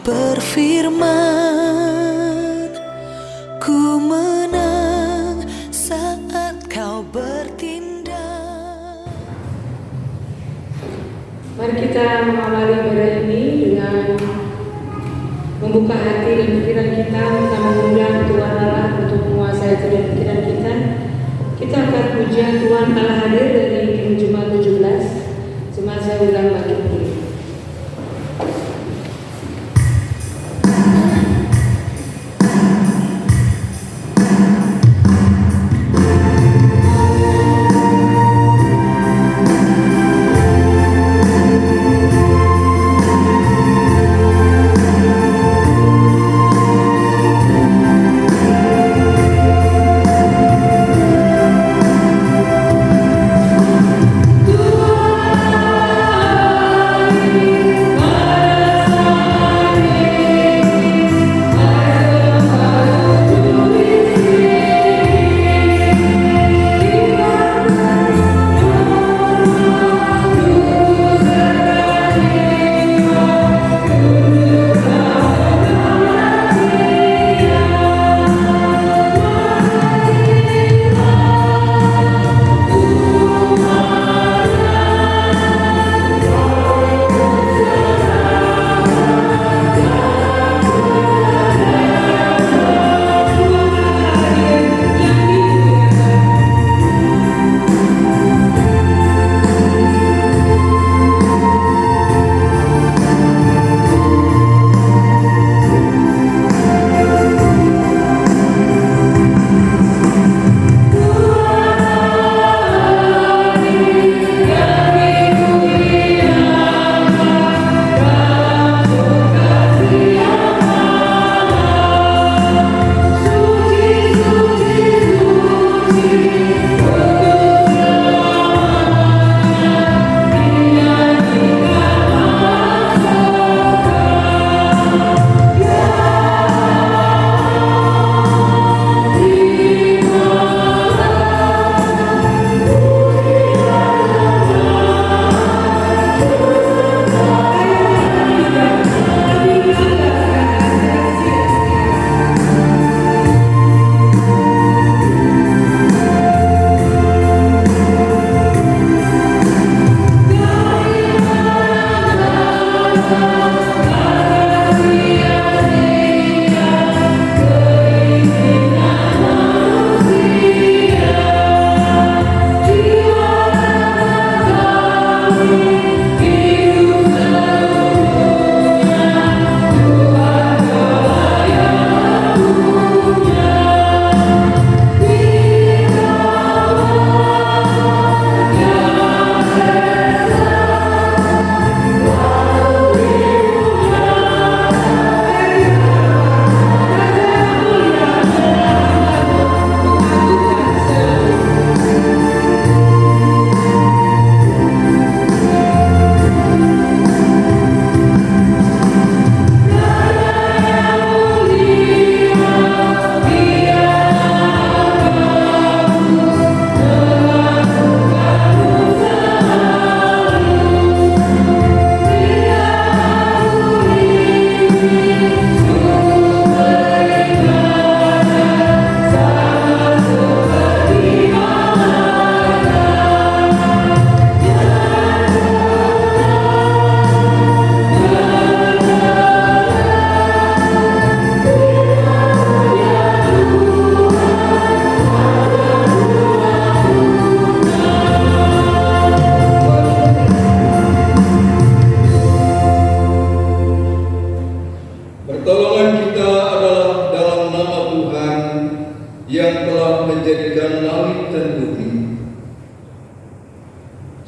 berfirman, ku menang saat kau bertindak. Mari kita mengawali ibadah ini dengan membuka hati dan pikiran kita, kita mengundang Tuhan Allah untuk menguasai hati dan pikiran kita. Kita akan pujian Tuhan Allah hadir dari Jumat 17. Jemaat saya ulang bagi diri.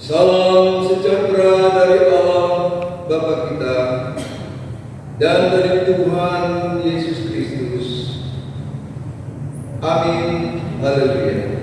Salam sejahtera dari Allah Bapa kita dan dari Tuhan Yesus Kristus. Amin. Haleluya. Haleluya.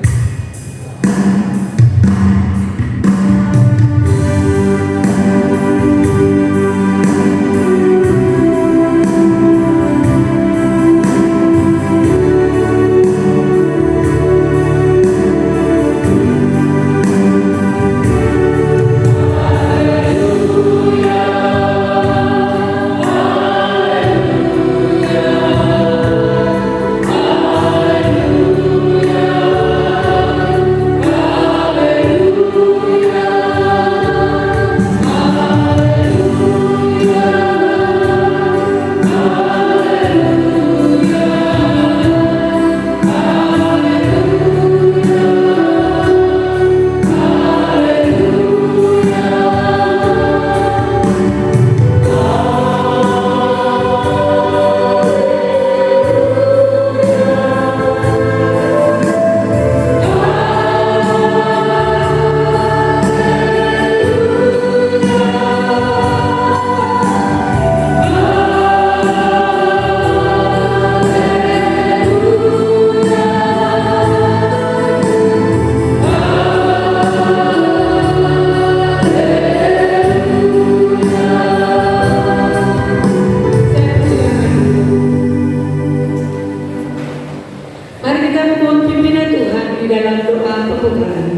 dalam doa pembukaan.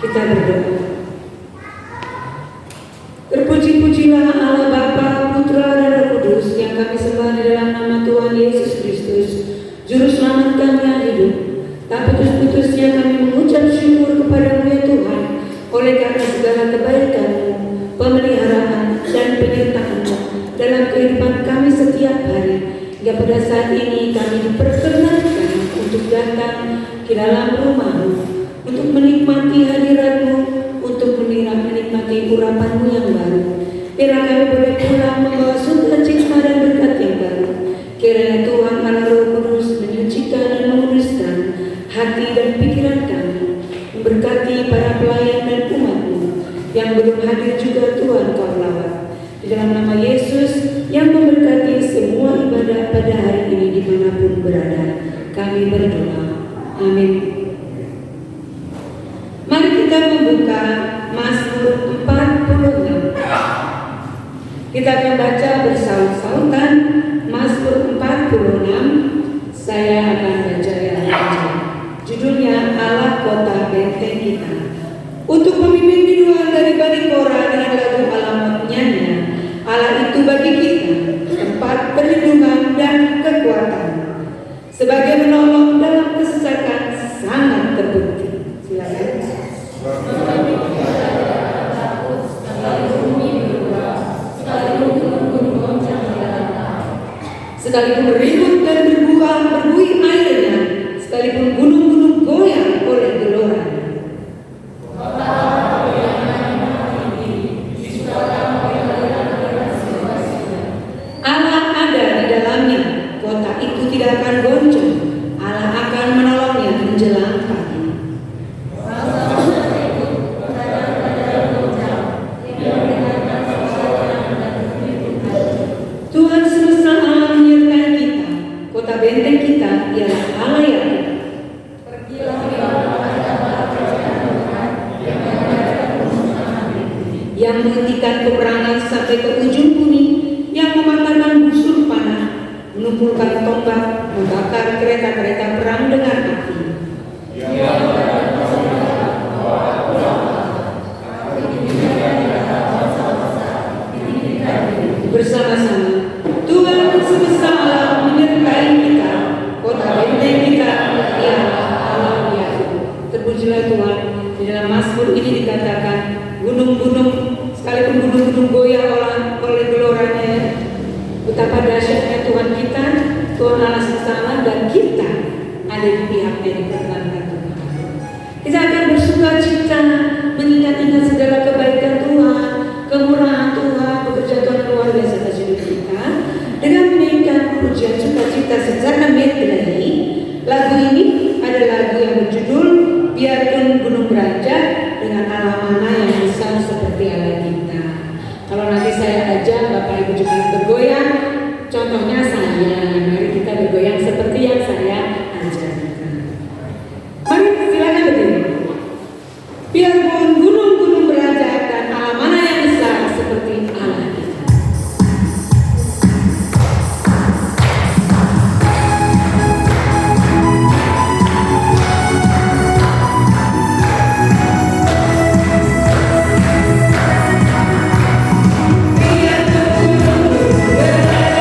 Kita berdoa. Terpuji-pujilah Allah Bapa, Putra dan Roh Kudus yang kami sembah di dalam nama Tuhan Yesus Kristus, Juru Selamat kami yang hidup. Tak putus-putusnya kami mengucap syukur kepada-Mu ya Tuhan, oleh karena segala kebaikan-Mu, pemeliharaan dan penyertaan-Mu dalam kehidupan kami setiap hari. Hingga pada saat ini kami diperkenankan untuk datang ke dalam rumah-Mu, untuk menikmati hadirat-Mu, untuk menikmati urapan-Mu yang baru. Biarlah kami boleh pulang membawa sukacita dan berkat yang baru. Kiranya Tuhan Allah Roh Kudus menyucikan dan menguduskan hati dan pikiran kami, memberkati para pelayan dan umat-Mu yang belum hadir juga. Tuhan Kau lawat. Di dalam nama Yesus yang memberkati semua ibadah pada hari ini dimanapun berada, kami berdoa. Amin. Mari kita membuka Mazmur 46. Kita akan baca bersaut-sautan Mazmur 46. Saya akan baca yang panjang. Judulnya Allah Kota Benteng Kita. Untuk pemimpin biduan dari Bani Korah dengan lagu alamat nyanyian, Allah itu bagi kita tempat perlindungan dan kekuatan, sebagai menolong dalam kesesakan sangat terbukti. Silakan. Sekalipun ribut dan berbuih airnya, sekalipun gunung-gunung goyang oleh geloranya. Allah ada di dalamnya, kota itu tidak akan goncang. Allah akan menolongnya menjelang pagi. Tuhan semesta alam menyertai kita. Kota benteng kita ialah Allah yang menghentikan peperangan sampai ke ujung bumi, yang mematahkan busur panah, menumpulkan tombak, membakar kereta-kereta perang dengan api. Bersama-sama Tuhan semesta alam menyertai kita. Kota benteng kita ialah Allah Yakub. Terpujilah Tuhan. Di dalam Mazmur ini dikatakan gunung-gunung, sekalipun gunung-gunung goyang oleh geloranya, betapa dahsyatnya Tuhan kita, Tuhan Allah semesta alam, dan kita ada di pihaknya, diperkenankan Tuhan. Kita akan bersuka cita mengingat-ingat segala kebaikan Tuhan, kemurahan Tuhan, bekerja Tuhan luar biasa atas hidup kita, dengan menyanyikan pujian sukacita secara medley. Lagu ini ada lagu yang berjudul Biarpun Gunung Beranjak, dengan Allah mana yang besar seperti Allah kita. Kalau nanti saya ajak Bapak Ibu juga bergoyang, contohnya saya, mari kita bergoyang seperti yang saya ajarkan. Mari silakan berdiri. Biarpun gunung-gunung beranjak dan Allah mana yang besar seperti Allah kita. Biarpun gunung beranjak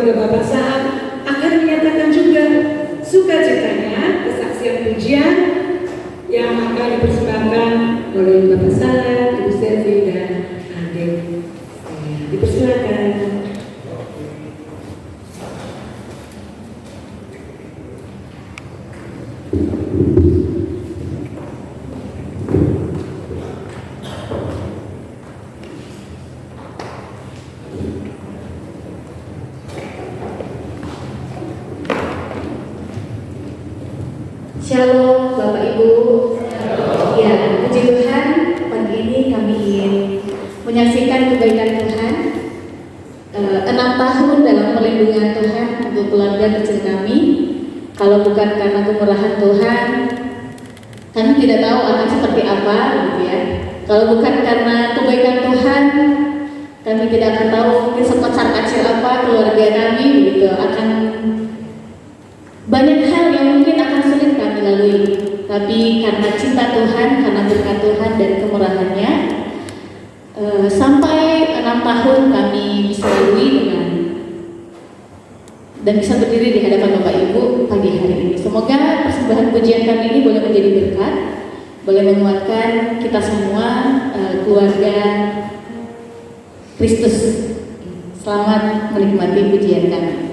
keluarga Bapak Saat akan menyatakan juga sukacitanya kesaksian pujian yang akan dipersembahkan oleh Bapak Saat, Ibu Selvi dan adik. Dipersilakan. Shalom Bapak Ibu. Ya, puji Tuhan, pagi ini kami ingin menyaksikan kebaikan Tuhan. 6 tahun dalam perlindungan Tuhan untuk keluarga kecil kami. Kalau bukan karena kemurahan Tuhan, kami tidak tahu akan seperti apa, gitu ya. Kalau bukan karena kebaikan Tuhan, kami tidak akan tahu mungkin sekocar kacir apa keluarga kami, begitu. Akan banyak hal yang mungkin akan sulit kami lalui, tapi karena cinta Tuhan, karena berkat Tuhan dan kemurahannya, sampai 6 tahun kami bisa lalui dan bisa berdiri di hadapan Bapak Ibu pagi hari ini. Semoga persembahan pujian kami ini boleh menjadi berkat, boleh menguatkan kita semua, keluarga Kristus. Selamat menikmati pujian kami.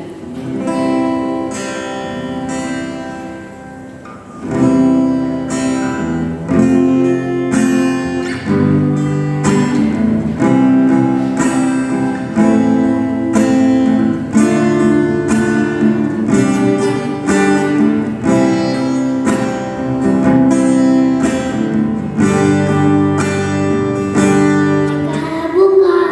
Bukan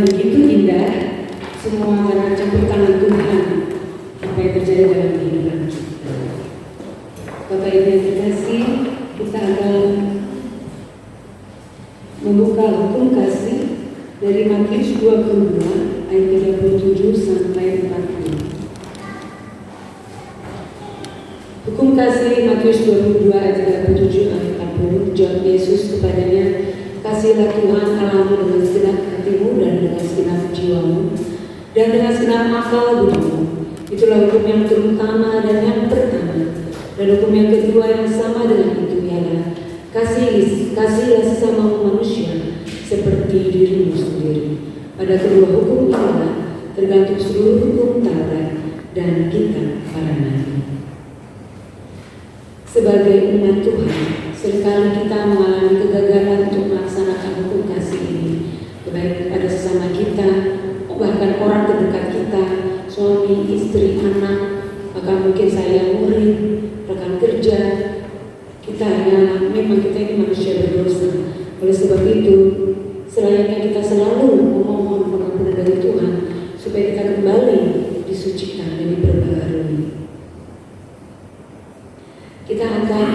yang begitu indah, semua karena campur tangan Tuhan apa yang terjadi dalam kehidupan kita. Bapak Ibu yang terkasih, kita akan membuka hukum kasih dari Matius 22 ayat 37 sampai 40. Hukum kasih Matius 22 ayat 37 sampai 40. Jawab Yesus kepadanya, kasihlah Tuhan Allahmu dengan segenap hatimu dan dengan segenap jiwamu dan dengan segenap akal budimu. Itulah hukum yang terutama dan yang pertama. Dan hukum yang kedua yang sama dengan itu ialah kasihlah sesama manusia seperti dirimu sendiri. Pada kedua hukum inilah tergantung seluruh hukum Taurat dan kitab para nabi. Sebagai umat Tuhan, seringkali kita mengalami kegagalan untuk melaksanakan hukum kasih ini, baik pada sesama kita, bahkan orang terdekat kita, suami, istri, anak, bahkan mungkin saya murid, rekan kerja. Memang kita ini manusia berdosa. Oleh sebab itu, selayaknya kita selalu memohon pengampunan dari Tuhan supaya kita kembali disucikan dan diperbaharui. Kita akan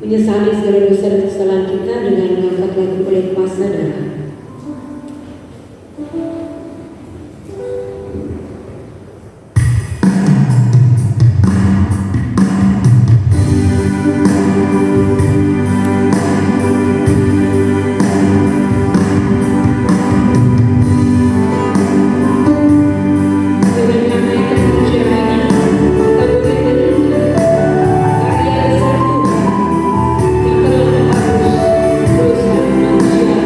menyesali segala dosa dan kesalahan kita dengan mengangkat lagu pelepas darah. Karya besar Tuhan yang telah menebus dosa manusia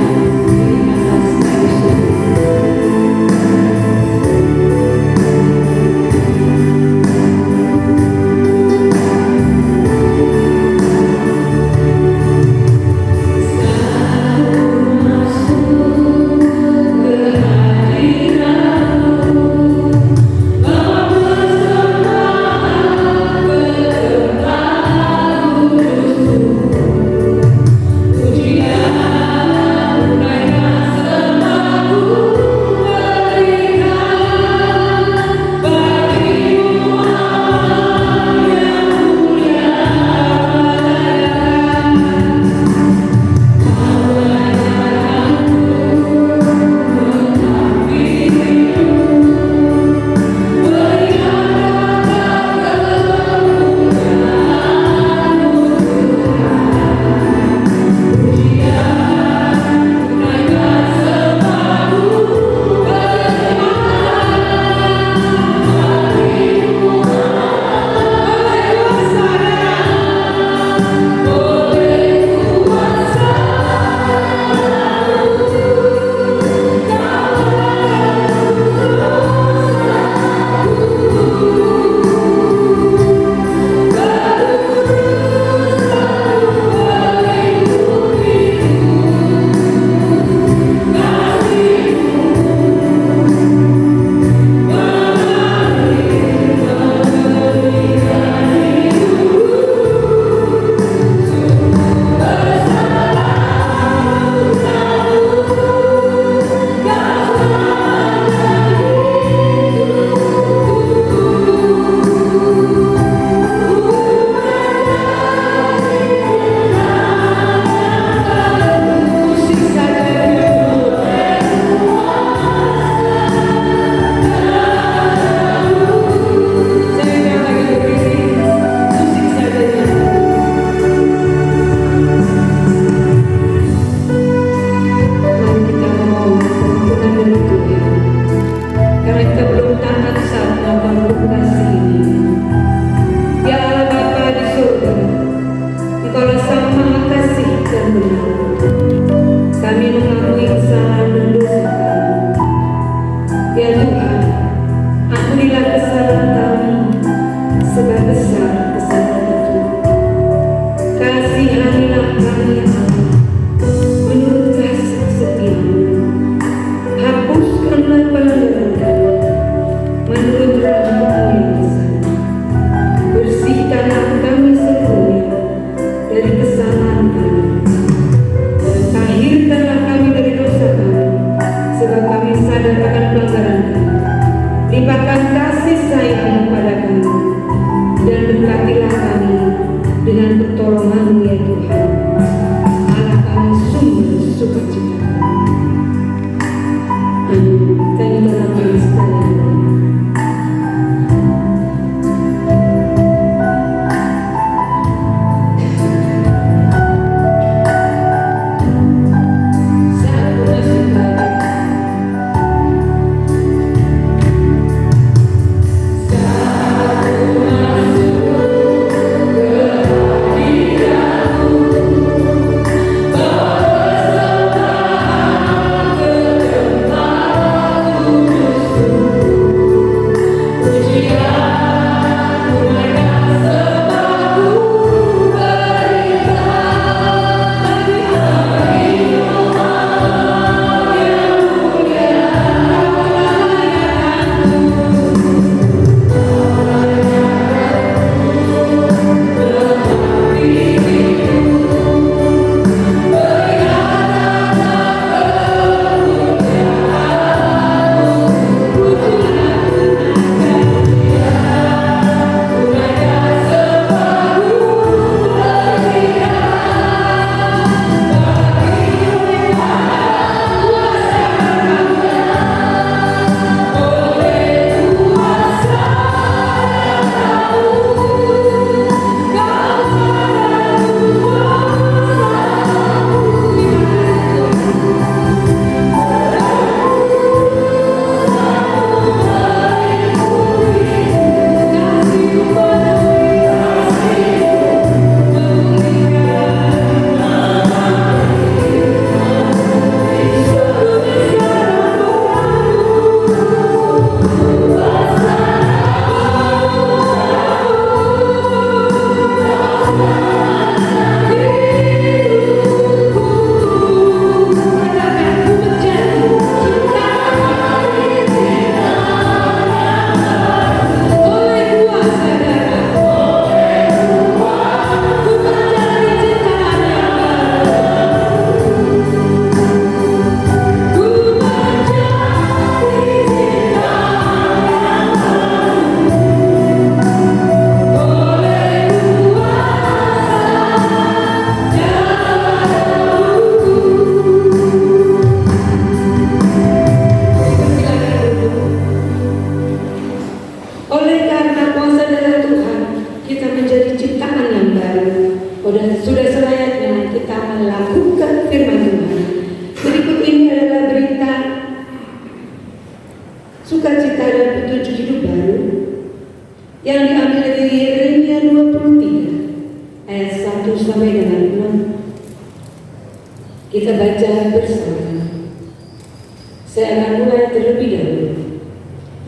Saya akan mulai terlebih dahulu.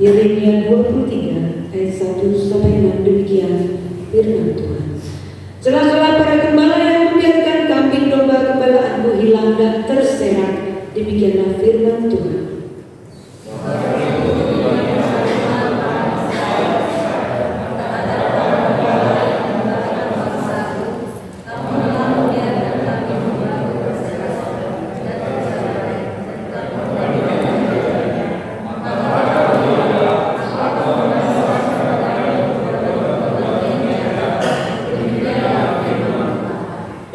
Yeremia 23 ayat 1 sampai 6 demikian firman Tuhan. Celakalah para gembala yang membiarkan kambing domba gembalaanmu hilang dan terserak, demikianlah firman Tuhan.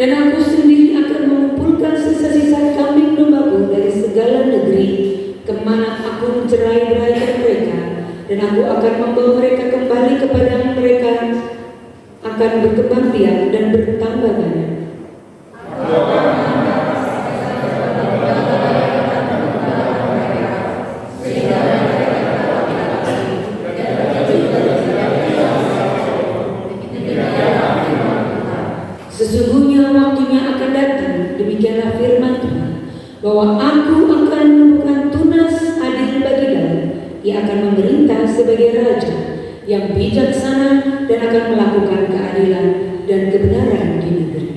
Dan aku sendiri akan mengumpulkan sisa-sisa kambing dombaku dari segala negeri kemana aku mencerai-beraikan mereka, dan aku akan membawa mereka kembali kepada mereka, akan berkembang biak dan bertambah banyak. Sesungguhnya waktunya akan datang, demikianlah firman Tuhan, bahwa aku akan menemukan tunas adil bagi Daud. Ia akan memerintah sebagai raja yang bijaksana dan akan melakukan keadilan dan kebenaran di negeri.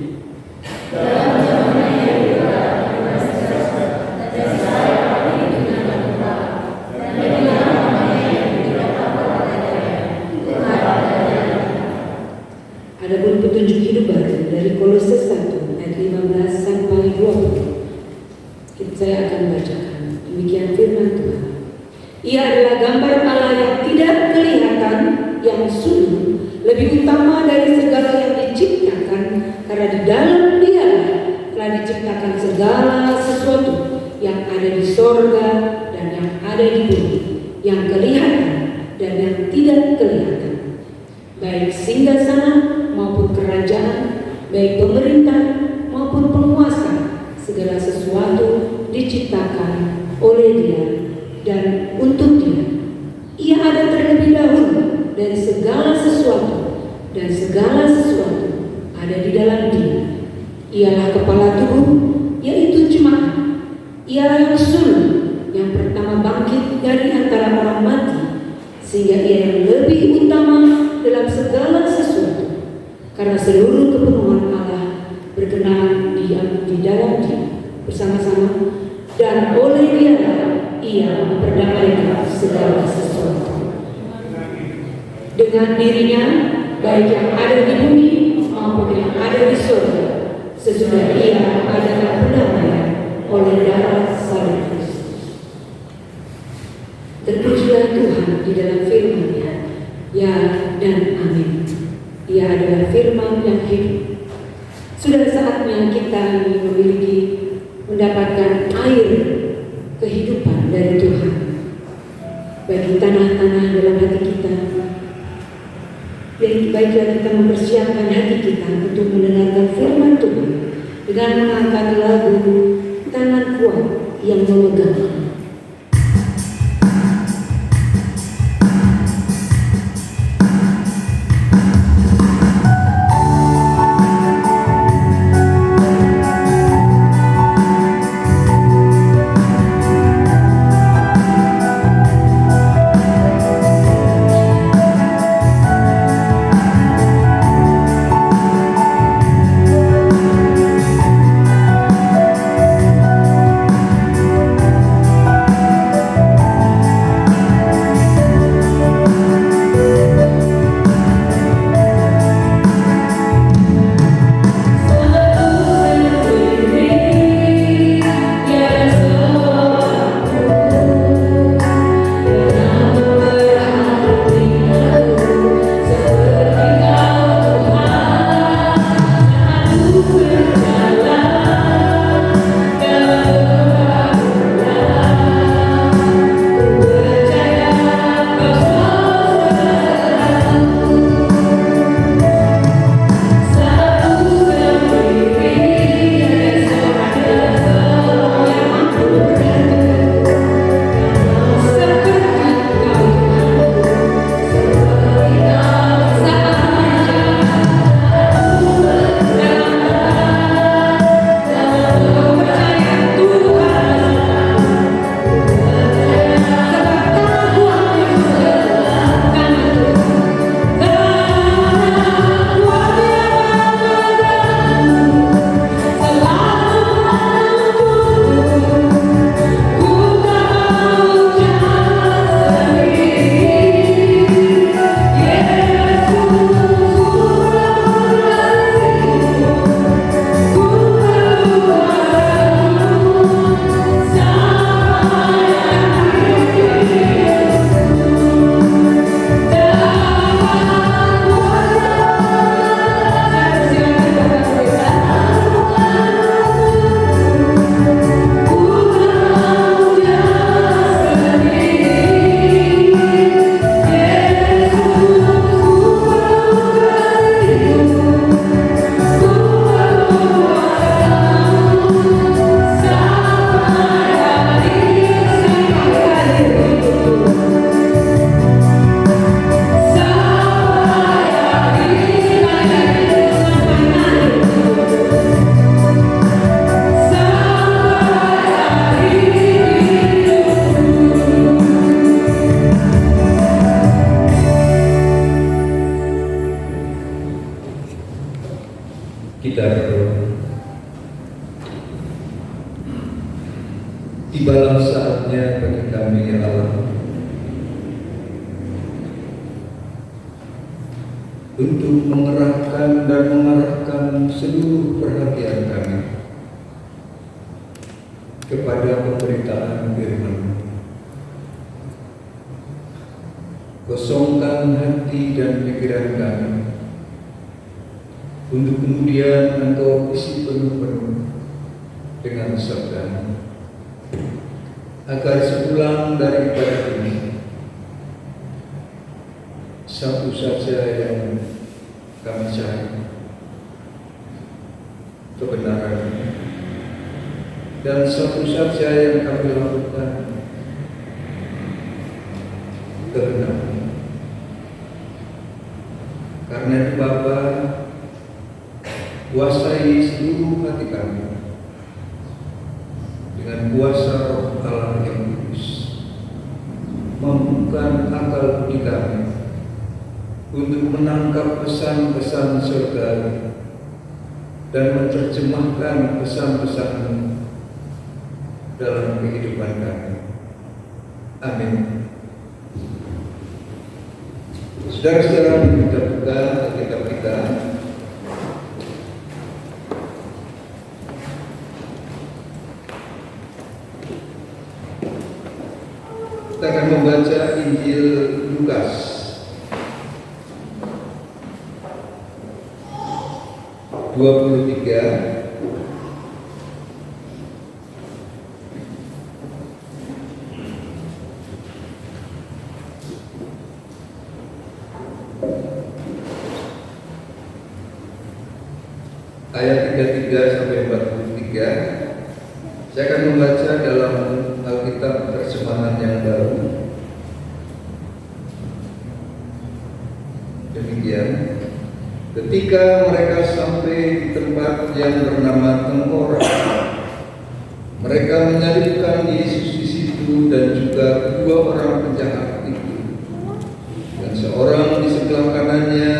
Adapun petunjuk hidup baru dari Kolose 1 ayat 15 sampai 20. Saya akan bacakan. Demikian firman Tuhan. Ia adalah gambar Allah yang tidak kelihatan, yang sungguh lebih utama dari segala yang diciptakan, karena di dalam Dia telah diciptakan segala sesuatu yang ada di sorga dan yang ada di bumi, yang kelihatan dan yang tidak kelihatan, baik singgasana maupun kerajaan, baik pemerintah maupun penguasa. Segala sesuatu diciptakan oleh Dia dan untuk Dia. Ia ada terlebih dahulu dari segala sesuatu, dan segala sesuatu ada di dalam Dia. Ialah kepala tubuh, yaitu jemaat. Ialah yang sulung, yang pertama bangkit dari antara orang mati, sehingga Ia yang lebih utama dalam segala sesuatu. Karena seluruh kepenuhan Allah berkenan diam di dalam Dia bersama-sama, dan oleh Dia Ia memperdamaikan segala sesuatu dengan dirinya, baik yang ada di bumi maupun yang ada di surga, sesudah Ia adakan pendamaian oleh darah salib Kristus. Terpujilah Tuhan di dalam firman-Nya, ya dan amin. Ia adalah firman yang hidup. Sudah saatnya kita mendapatkan air kehidupan dari Tuhan bagi tanah-tanah dalam hati kita. Baiklah kita mempersiapkan hati kita untuk mendengarkan firman Tuhan dengan mengangkat lagu Tangan Kuat yang Memegang. saatnya bagi kami ya Allah untuk mengerahkan dan mengarahkan seluruh perhatian kami kepada pemberitaan firman. Kosongkan hati dan pikiran kami untuk kemudian Engkau isi penuh-penuh dengan sabda, agar sepulang daripada ini satu saja yang kami cari, kebenaran, dan satu saja yang kami lakukan, kebenaran. Karena itu Bapa, kuasai seluruh hati kami dengan kuasa Roh Allah yang kudus, mampukan akal budi kami untuk menangkap pesan-pesan surga dan menerjemahkan pesan-pesan-Mu dalam kehidupan kami. Amin. Saudara-saudara, kita buka Alkitab kita. Kita akan membaca Injil Lukas ayat 33 sampai 43. Saya akan membaca dalam Alkitab terjemahan yang baru. Demikian, ketika mereka sampai di tempat yang bernama Tengkorak, mereka menyalibkan Yesus di situ dan juga kedua orang penjahat itu, dan seorang di sebelah kanannya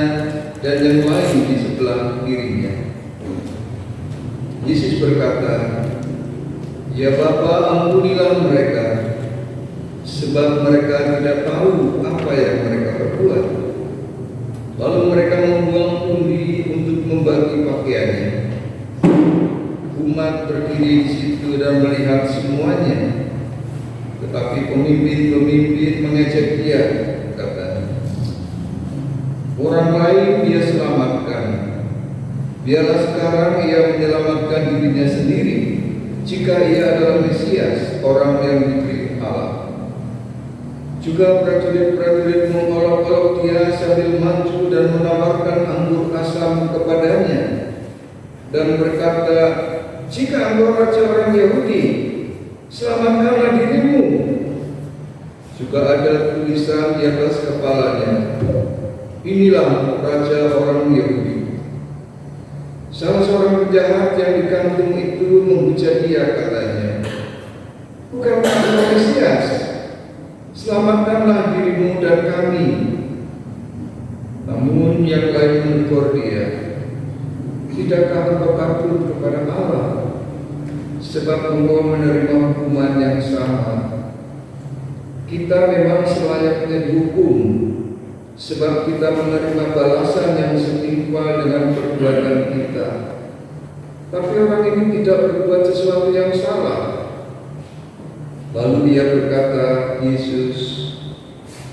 dan yang lain di sebelah kirinya. Yesus berkata, "Ya Bapa, ampunilah mereka, sebab mereka tidak tahu apa yang mereka perbuat." Lalu mereka membuang undi untuk membagi pakaiannya. Umat berdiri di situ dan melihat semuanya, tetapi pemimpin-pemimpin mengejek dia, katanya, "Orang lain dia selamatkan, biarlah sekarang ia menyelamatkan dirinya sendiri, jika ia adalah Mesias, orang yang dipilih Allah." Juga prajurit-prajurit mengolok-olok dia sambil maju dan menawarkan anggur asam kepadanya dan berkata, "Jika engkau raja orang Yahudi, selamatkanlah dirimu." Juga ada tulisan di atas kepalanya, "Inilah raja orang Yahudi." Salah seorang penjahat yang dikantung itu menghujat dia, katanya, "Bukankah engkau Mesias? Selamatkanlah dirimu dan kami." Namun yang lain menegur dia, "Tidakkah engkau takut kepada Allah, sebab engkau menerima hukuman yang sama? Kita memang selayaknya dihukum, sebab kita menerima balasan yang setimpal dengan perbuatan kita. Tapi orang ini tidak berbuat sesuatu yang salah." Lalu dia berkata, "Yesus,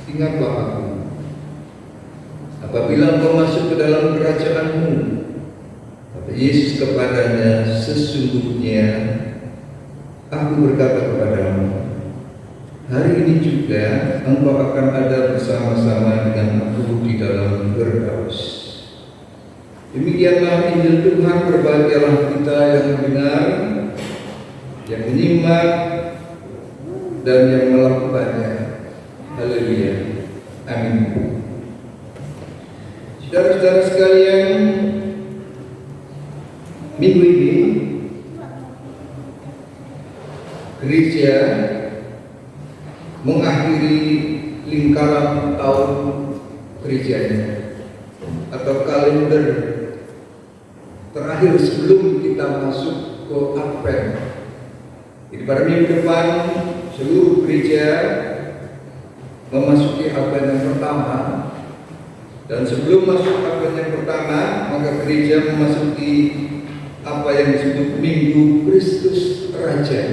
ingatlah aku apabila engkau masuk ke dalam kerajaan-Mu." Kata Yesus kepadanya, "Sesungguhnya aku berkata kepadamu, hari ini juga engkau akan ada bersama-sama dengan aku di dalam Firdaus." Demikianlah Injil Tuhan. Berbahagialah kita yang mendengar, yang menyimak, dan yang melakukannya. Haleluya. Amin. Saudara-saudara sekalian, minggu ini gereja mengakhiri lingkaran tahun gerejanya atau kalender terakhir sebelum kita masuk ke Advent. Jadi pada minggu depan seluruh gereja memasuki Advent yang pertama, dan sebelum masuk Advent yang pertama, maka gereja memasuki apa yang disebut Minggu Kristus Raja.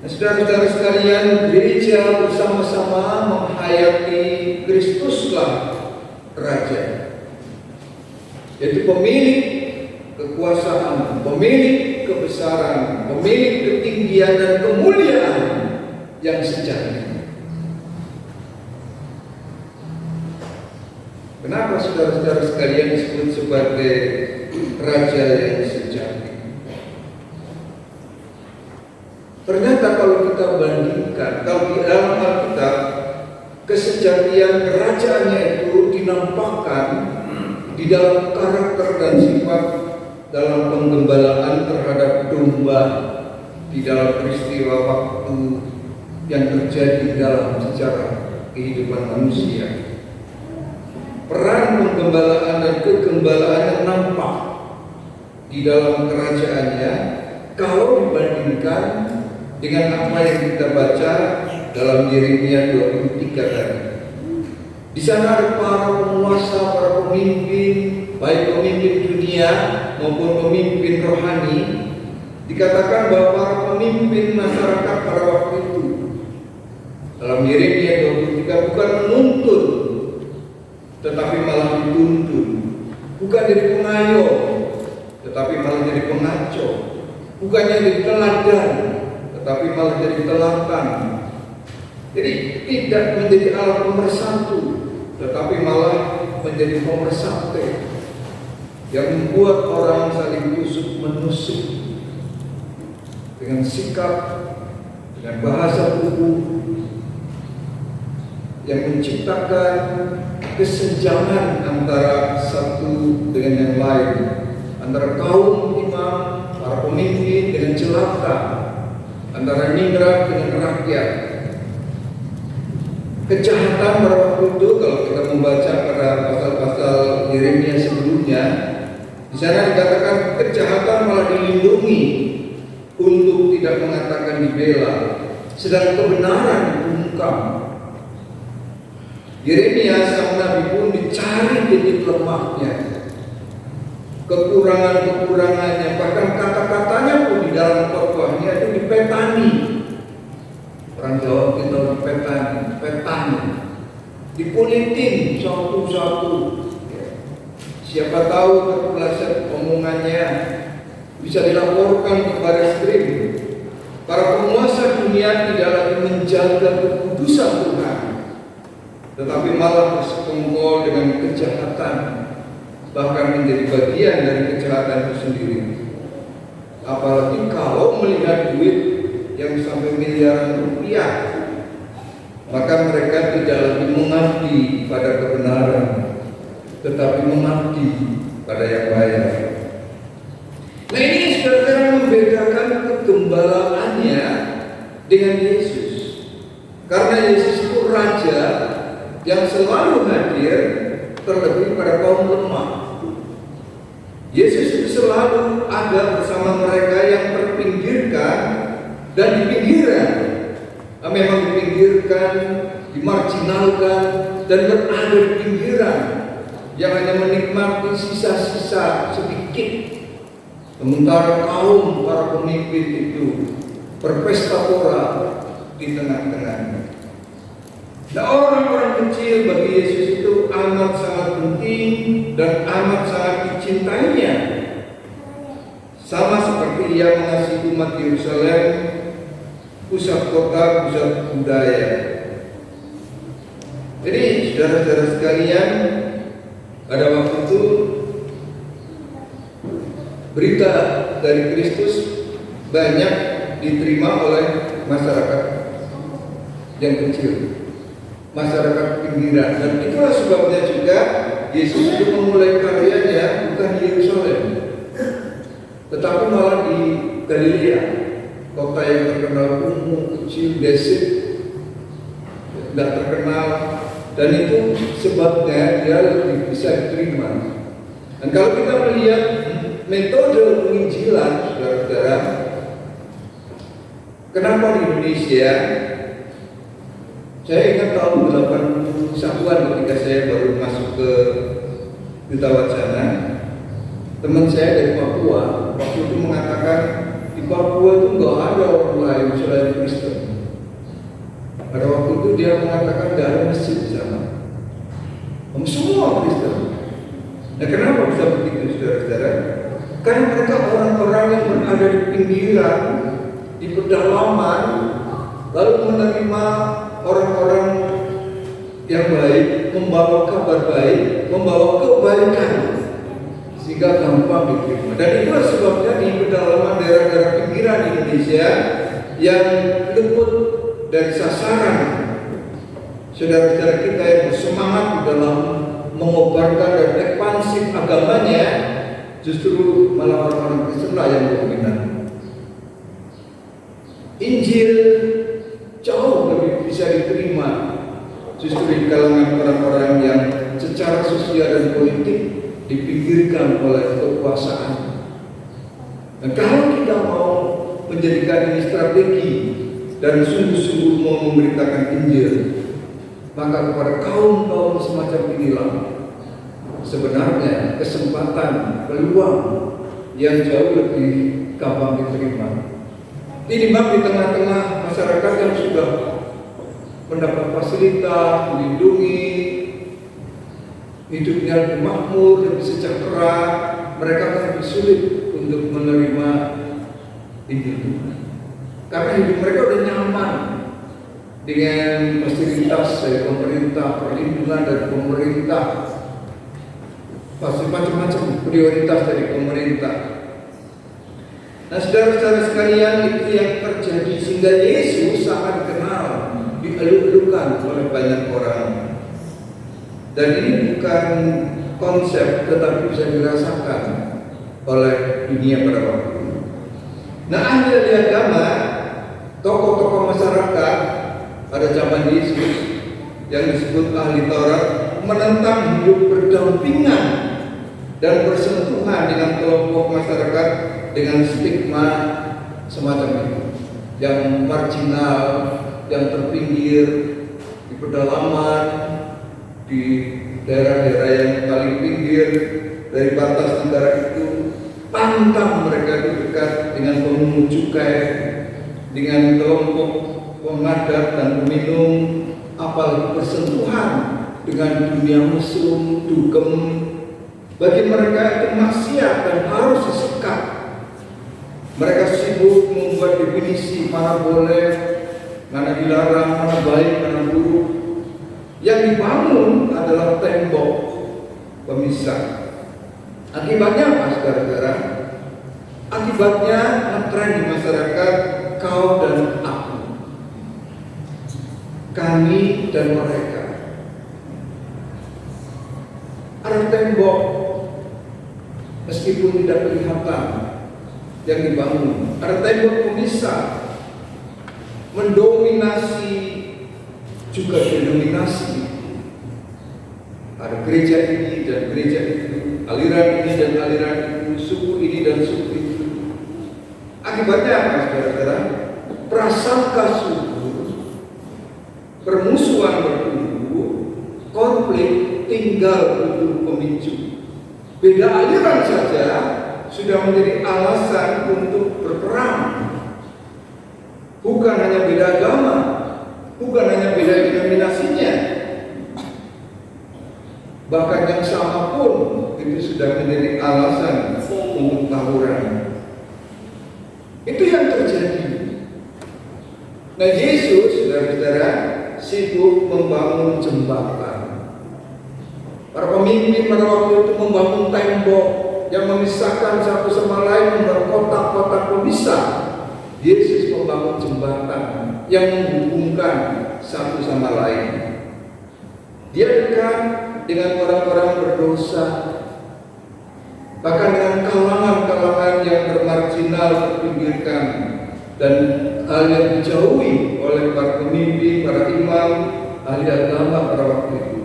Nah, saudara-saudara sekalian, gereja bersama-sama menghayati Kristuslah Raja, yaitu pemilik kekuasaan, pemilik kebesaran, pemilik ketinggian dan kemuliaan yang sejati. Kenapa saudara-saudara sekalian disebut sebagai Raja yang sejati? Ternyata kalau kita bandingkan, kalau di dalam Alkitab, kesejatian kerajaannya itu dinampakkan di dalam karakter dan sifat dalam penggembalaan terhadap domba, di dalam peristiwa waktu yang terjadi dalam sejarah kehidupan manusia. Peran penggembalaan dan kegembalaan yang nampak di dalam kerajaannya kalau dibandingkan dengan apa yang kita baca dalam Yeremia 23 tadi. Di sana ada para penguasa, para pemimpin, baik pemimpin dunia maupun pemimpin rohani. Dikatakan bahwa para pemimpin masyarakat pada waktu itu dalam Yeremia 23 bukan menuntun, tetapi malah dituntun. Bukan jadi pengayom, tetapi malah jadi pengacau. Bukannya jadi teladan, tetapi malah jadi telatan. Jadi tidak menjadi alat pemersatu, tetapi malah menjadi pemersate yang membuat orang saling tusuk menusuk dengan sikap, dengan bahasa tubuh yang menciptakan kesenjangan antara satu dengan yang lain, antara kaum imam, para pemimpin dengan jelata, antara ningrat dengan rakyat. Kejahatan pada waktu itu, kalau kita membaca pada pasal-pasal Yeremia sebelumnya, di sana dikatakan kejahatan malah dilindungi untuk tidak mengatakan dibela, sedang kebenaran dibungkam. Yeremia sang nabi pun dicari titik lemahnya, kekurangan-kekurangannya, bahkan kata-katanya pun di dalam khotbahnya itu dipetani. Orang Jawa kita petani, dikulitin satu-satu. Siapa tahu terpeleset omongannya bisa dilaporkan kepada Baris. Para penguasa dunia tidak lagi menjaga kekudusan Tuhan, tetapi malah bersekongkol dengan kejahatan, bahkan menjadi bagian dari kejahatan itu sendiri. Apalagi kalau melihat duit yang sampai miliaran rupiah, maka mereka tidak lagi mengabdi pada kebenaran, tetapi mengabdi pada yang lain. Nah, ini saudara membedakan kegembalaannya dengan Yesus. Karena Yesus itu Raja yang selalu hadir, terlebih pada kaum lemah. Yesus itu selalu ada bersama mereka yang terpinggirkan dan di pinggiran. Memang dipinggirkan, dimarginalkan, dan berada di pinggiran yang hanya menikmati sisa-sisa sedikit. Sementara kaum para pemimpin itu berpesta pora di tengah-tengahnya. Nah, orang-orang kecil bagi Yesus itu amat sangat penting dan amat sangat dicintainya. Sama seperti ia mengasihi umat Yerusalem, pusat kota, pusat budaya. Jadi saudara-saudara sekalian, pada waktu itu berita dari Kristus banyak diterima oleh masyarakat yang kecil, masyarakat pinggiran, dan itulah sebabnya juga Yesus itu memulai karyanya bukan di Yerusalem, tetapi malah di Galilea, kota yang terkenal kumuh, kecil, desik, tidak terkenal, dan itu sebabnya dia lebih bisa diterima. Dan kalau kita melihat metode penginjilan, saudara-saudara, Kenapa di Indonesia? Saya ingat tahun 81-an ketika saya baru masuk ke Duta Wacana, teman saya dari Papua waktu itu mengatakan di Papua itu nggak ada orang lain selain Kristen. Pada waktu itu dia mengatakan nggak ada masjid di sana, semua Kristen. Nah, kenapa bisa begitu, saudara-saudara? Karena mereka orang-orang yang berada di pinggiran, di pedalaman, lalu menerima orang-orang yang baik, membawa kabar baik, membawa kebaikan, sehingga gampang diterima. Dan itulah sebabnya di pedalaman daerah-daerah pinggiran Indonesia yang luput dari sasaran saudara-saudara kita yang bersemangat di dalam mengobarkan dan ekspansif agamanya, justru malah orang-orang Kristen lah yang dominan. Injil jauh lebih bisa diterima justru di kalangan orang-orang yang secara sosial dan politik dipinggirkan oleh kekuasaan. Dan kalau kita mau menjadikan ini strategi dan sungguh-sungguh mau memberitakan Injil, maka kepada kaum-kaum semacam inilah sebenarnya kesempatan, peluang yang jauh lebih gampang diterima. Tinimbang di tengah-tengah masyarakat yang sudah mendapat fasilitas, dilindungi, hidupnya lebih makmur, lebih sejahtera, mereka akan lebih sulit untuk menerima Injil Tuhan. Karena hidup mereka sudah nyaman dengan fasilitas dari pemerintah, perlindungan dari pemerintah, pasti macam-macam prioritas dari pemerintah. Nah, saudara-saudara sekalian, itu yang terjadi sehingga Yesus sangat dikenal, dieluk-elukan oleh banyak orang. Dan ini bukan konsep, tetapi bisa dirasakan oleh dunia pada waktu itu. Nah, ahli agama, tokoh-tokoh masyarakat pada zaman Yesus yang disebut ahli Taurat menentang hidup berdampingan dan bersentuhan dengan kelompok masyarakat dengan stigma semacam itu, yang marginal, yang terpinggir, di pedalaman, di daerah-daerah yang paling pinggir dari batas negara itu, pantang mereka itu dekat dengan pemungut cukai, dengan kelompok pengadat dan peminum, apalagi bersentuhan dengan dunia mesum, dugem. Bagi mereka itu maksiat dan harus disekat. Mereka sibuk membuat definisi mana boleh, mana dilarang, mana baik, mana buruk. Yang dibangun adalah tembok pemisah. Akibatnya apa, saudara-saudara? Akibatnya ngetren di masyarakat kau dan aku, kami dan mereka. Ada tembok meskipun tidak kelihatan yang dibangun. Ada tembok pemisah, mendominasi juga denominasi. Ada gereja ini dan gereja itu, aliran ini dan aliran itu, suku ini dan suku itu. Akibatnya apa, saudara-saudara? Prasangka suku, permusuhan bertumbuh, konflik tinggal butuh pemicu. Beda aliran saja sudah menjadi alasan untuk berperang. Bukan hanya beda agama, bukan hanya beda denominasinya, bahkan yang sama pun itu sudah menjadi alasan untuk tawuran. Itu yang terjadi. Nah, Yesus, saudara-saudara, sibuk membangun jembatan. Para pemimpin pada waktu itu membangun tembok yang memisahkan satu sama lain, membuat kotak-kotak pemisah. Yesus membangun jembatan yang menghubungkan satu sama lain. Dia dekat dengan orang-orang berdosa, bahkan dengan kalangan-kalangan yang bermarginal, terpinggirkan, dan hal yang dijauhi oleh para pemimpin, para imam, ahli agama pada waktu itu.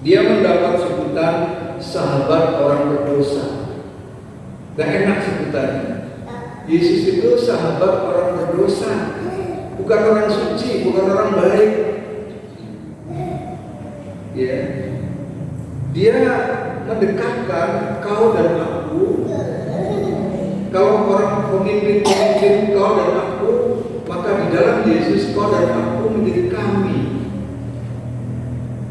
Dia mendapat sebutan sahabat orang berdosa. Gak enak sebutannya. Yesus itu sahabat orang berdosa, bukan orang suci, bukan orang baik. Ya, dia mendekatkan kau dan aku. Kalau orang pemimpin kau dan aku, maka di dalam Yesus kau dan aku menjadi kami.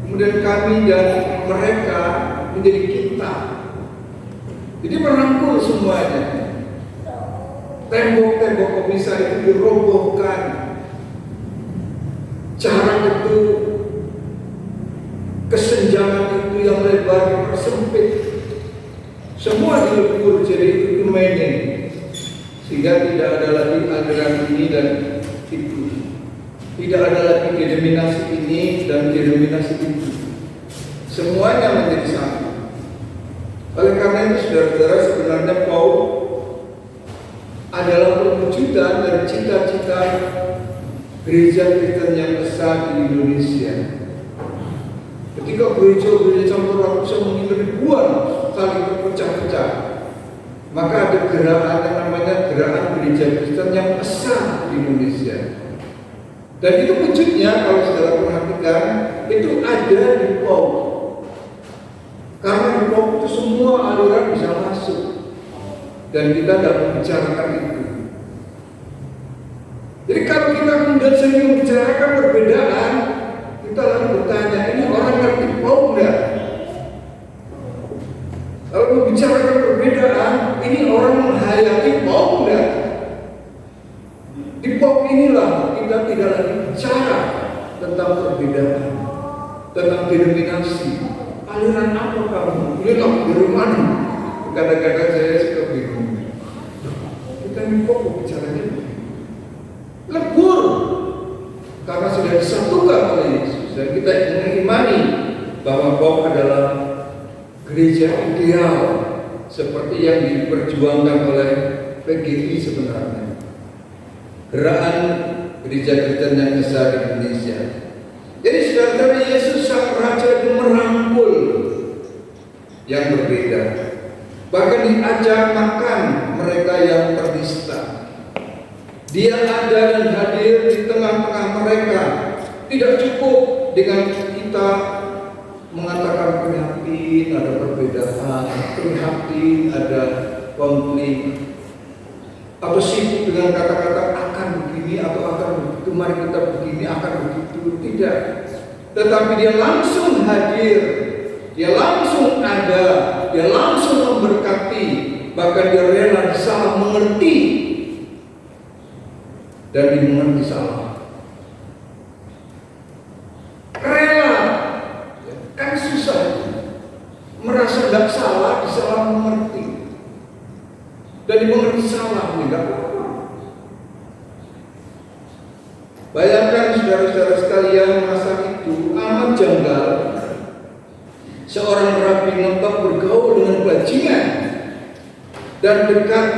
Kemudian kami dan mereka menjadi kita. Jadi merangkul semuanya. Tembok-tembok pemisah itu dirobohkan. Jarak itu, kesenjangan itu yang lebar dipersempit. Semua dilebur jadi ekumene, sehingga tidak ada lagi aliran ini dan itu. Tidak ada lagi denominasi ini dan denominasi itu. Semuanya menjadi satu. Oleh karena itu, saudara-saudara, sebenarnya Paul adalah perwujudan dari cita-cita gereja Kristen yang besar di Indonesia. Ketika gereja campur ratusan mungkin ribuan saling berpecah-pecah, maka ada gerakan yang namanya gerakan gereja Kristen yang besar di Indonesia. Dan itu wujudnya, kalau saudara perhatikan, itu ada di Paul. Karena di Paul itu semua aliran bisa masuk. Dan kita tidak membicarakan itu. Jadi kalau kita kemudian sering membicarakan perbedaan, kita lalu bertanya, ini orang ngerti Paul enggak? Kalau membicarakan perbedaan, ini orang menghayati Paul enggak? Di Paul inilah kita tidak lagi bicara tentang perbedaan, tentang denominasi. Aliran apa kamu? Ini dari mana? Kadang-kadang saya suka bingung. Kita ini kok bicaranya lebur, karena sudah disatukan oleh Yesus. Dan kita mengimani bahwa Paul adalah gereja ideal seperti yang diperjuangkan oleh PGI sebenarnya. Gerakan gereja Kristen yang besar di Indonesia. Jadi saudara, Yesus sang Raja itu merangkul yang berbeda. Bahkan diajak makan mereka yang ternista. Dia ada dan hadir di tengah-tengah mereka. Tidak cukup dengan kita mengatakan prihatin ada perbedaan, prihatin ada konflik, atau sibuk dengan kata-kata akan begini atau akan begitu, mari kita begini akan begitu. Tidak. Tetapi dia langsung hadir, dia langsung ada, dia langsung memberkati, bahkan dia rela salah mengerti dan dimengerti salah. Rela, kan susah merasa tidak salah, disalah mengerti dan dimengerti salah, tidak apa-apa. Bayangkan saudara-saudara sekalian, masa itu amat janggal seorang rabi ngetop bergaul dengan bajingan dan dekat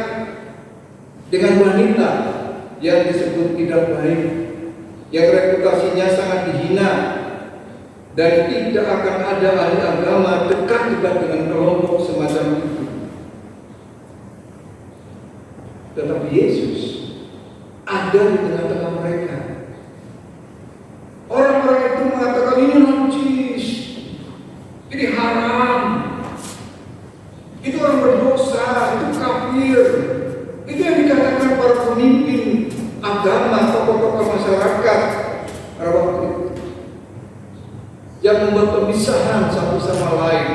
dengan wanita yang disebut tidak baik, yang reputasinya sangat dihina, dan tidak akan ada ahli agama dekat-dekat dengan kelompok semacam itu. Tetapi Yesus ada di tengah-tengah mereka. Orang-orang itu mengatakan ini najis, ini haram, itu orang berdosa, itu kafir. Itu yang dikatakan para pemimpin agama, tokoh-tokoh masyarakat pada waktu itu, yang membuat pemisahan satu sama lain.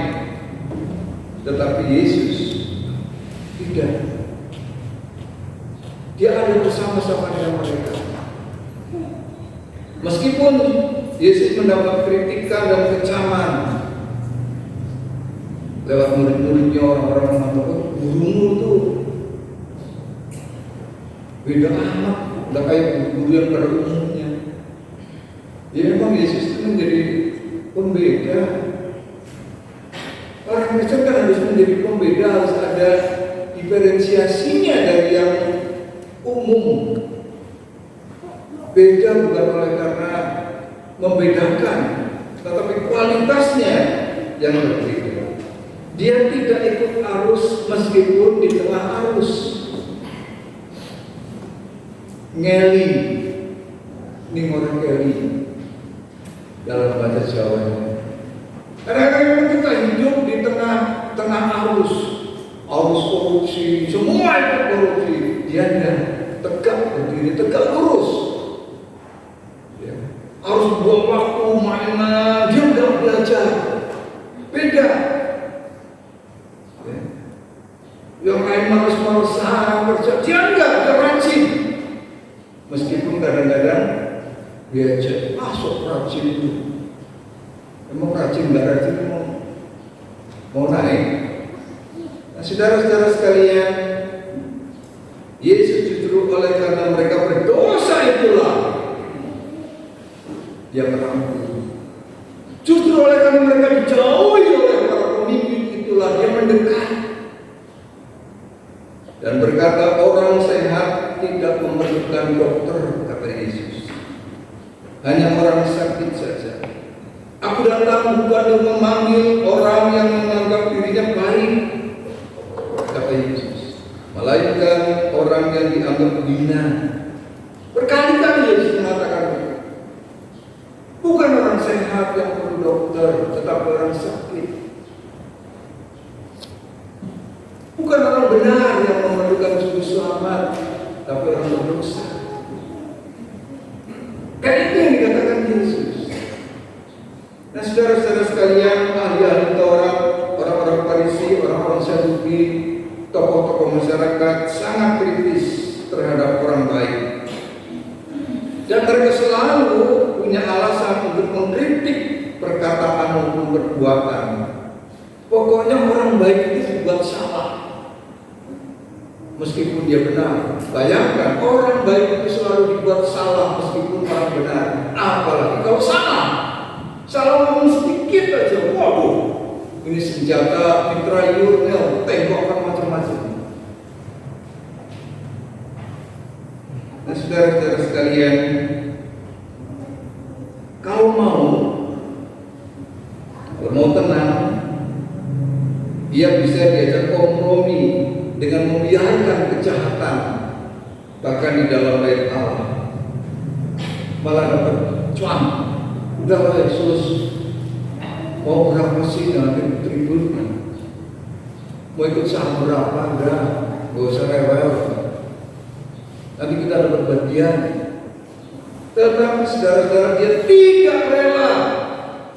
Tetapi Yesus tidak. Dia ada bersama-sama dengan mereka. Meskipun Yesus mendapat kritikan dan kecaman lewat murid-muridnya, orang-orang mengatakan gurumu tuh beda amat, udah kayak guru yang pada umumnya. Ya memang Yesus itu menjadi pembeda. Orang Kristen kan harus menjadi pembeda, harus ada diferensiasinya dari yang umum. Beda bukan oleh karena membedakan, tetapi kualitasnya yang berbeda. Dia tidak ikut arus meskipun di tengah arus. ngeli, ini orang ngeli dalam bahasa Jawa. Kadang-kadang kita hidup di tengah arus korupsi, semua itu korupsi. Dia tegak berdiri, tegak lurus. Ya. Harus buang waktu mainan, dia nggak belajar. Beda. Ya. Yang lain males-malesan kerja, dia rajin. Meskipun kadang-kadang dia jadi masuk rajin itu. Emang rajin nggak rajin mau naik. Nah, saudara-saudara sekalian, Yesus justru oleh karena mereka berdosa itulah dia merangkul. Justru oleh karena mereka dijauhi oleh para pemimpin itulah dia mendekat dan berkata, orang sehat tidak memerlukan dokter, kata Yesus, hanya orang sakit saja. Aku datang bukan untuk memanggil orang yang menganggap dirinya baik, kata Yesus, melainkan orang yang dianggap hina. Berkali-kali Yesus mengatakan itu. Bukan orang sehat yang perlu dokter, tetapi orang sakit. Bukan orang benar yang memerlukan juru selamat, tapi orang berdosa. Kan itu yang dikatakan Yesus. Nah, saudara-saudara sekalian, ahli-ahli Taurat, orang-orang Farisi, orang-orang Saduki, tokoh-tokoh masyarakat sangat kritis terhadap orang baik. Dan mereka selalu punya alasan untuk mengkritik perkataan maupun perbuatan. Pokoknya orang baik itu dibuat salah, meskipun dia benar. Bayangkan, orang baik itu selalu dibuat salah meskipun orang benar. Apalagi kalau salah ngomong sedikit aja, waduh, ini senjata mitrailleur, tembakan macam-macam. Nah, saudara-saudara sekalian, kalau mau tenang, dia bisa diajak kompromi dengan membiarkan kejahatan bahkan di dalam bait Allah. Malah dapat cuan. Udah lah Yesus, mau berapa sih nanti tribunnya? Mau ikut saham berapa? Enggak, gak usah rewel. Nanti kita dapat bagian. Tetapi saudara-saudara, dia tidak rela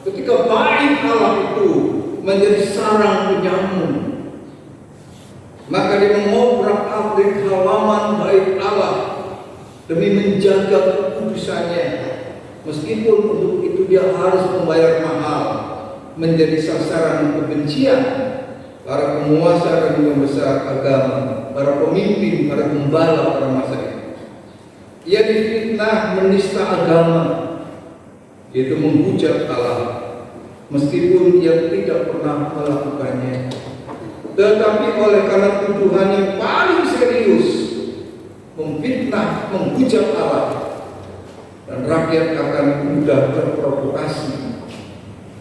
ketika bait Allah itu menjadi sarang penyamun. Maka dia mengobrak-abrik halaman bait Allah demi menjaga kekudusannya. Meskipun untuk itu dia harus membayar mahal, menjadi sasaran kebencian para penguasa dan pembesar agama, para pemimpin, para gembala pada masa itu. Ia difitnah menista agama, yaitu menghujat Allah, meskipun ia tidak pernah melakukannya. Tetapi oleh karena tuduhan yang paling serius, memfitnah, menghujat Allah, dan rakyat akan mudah terprovokasi.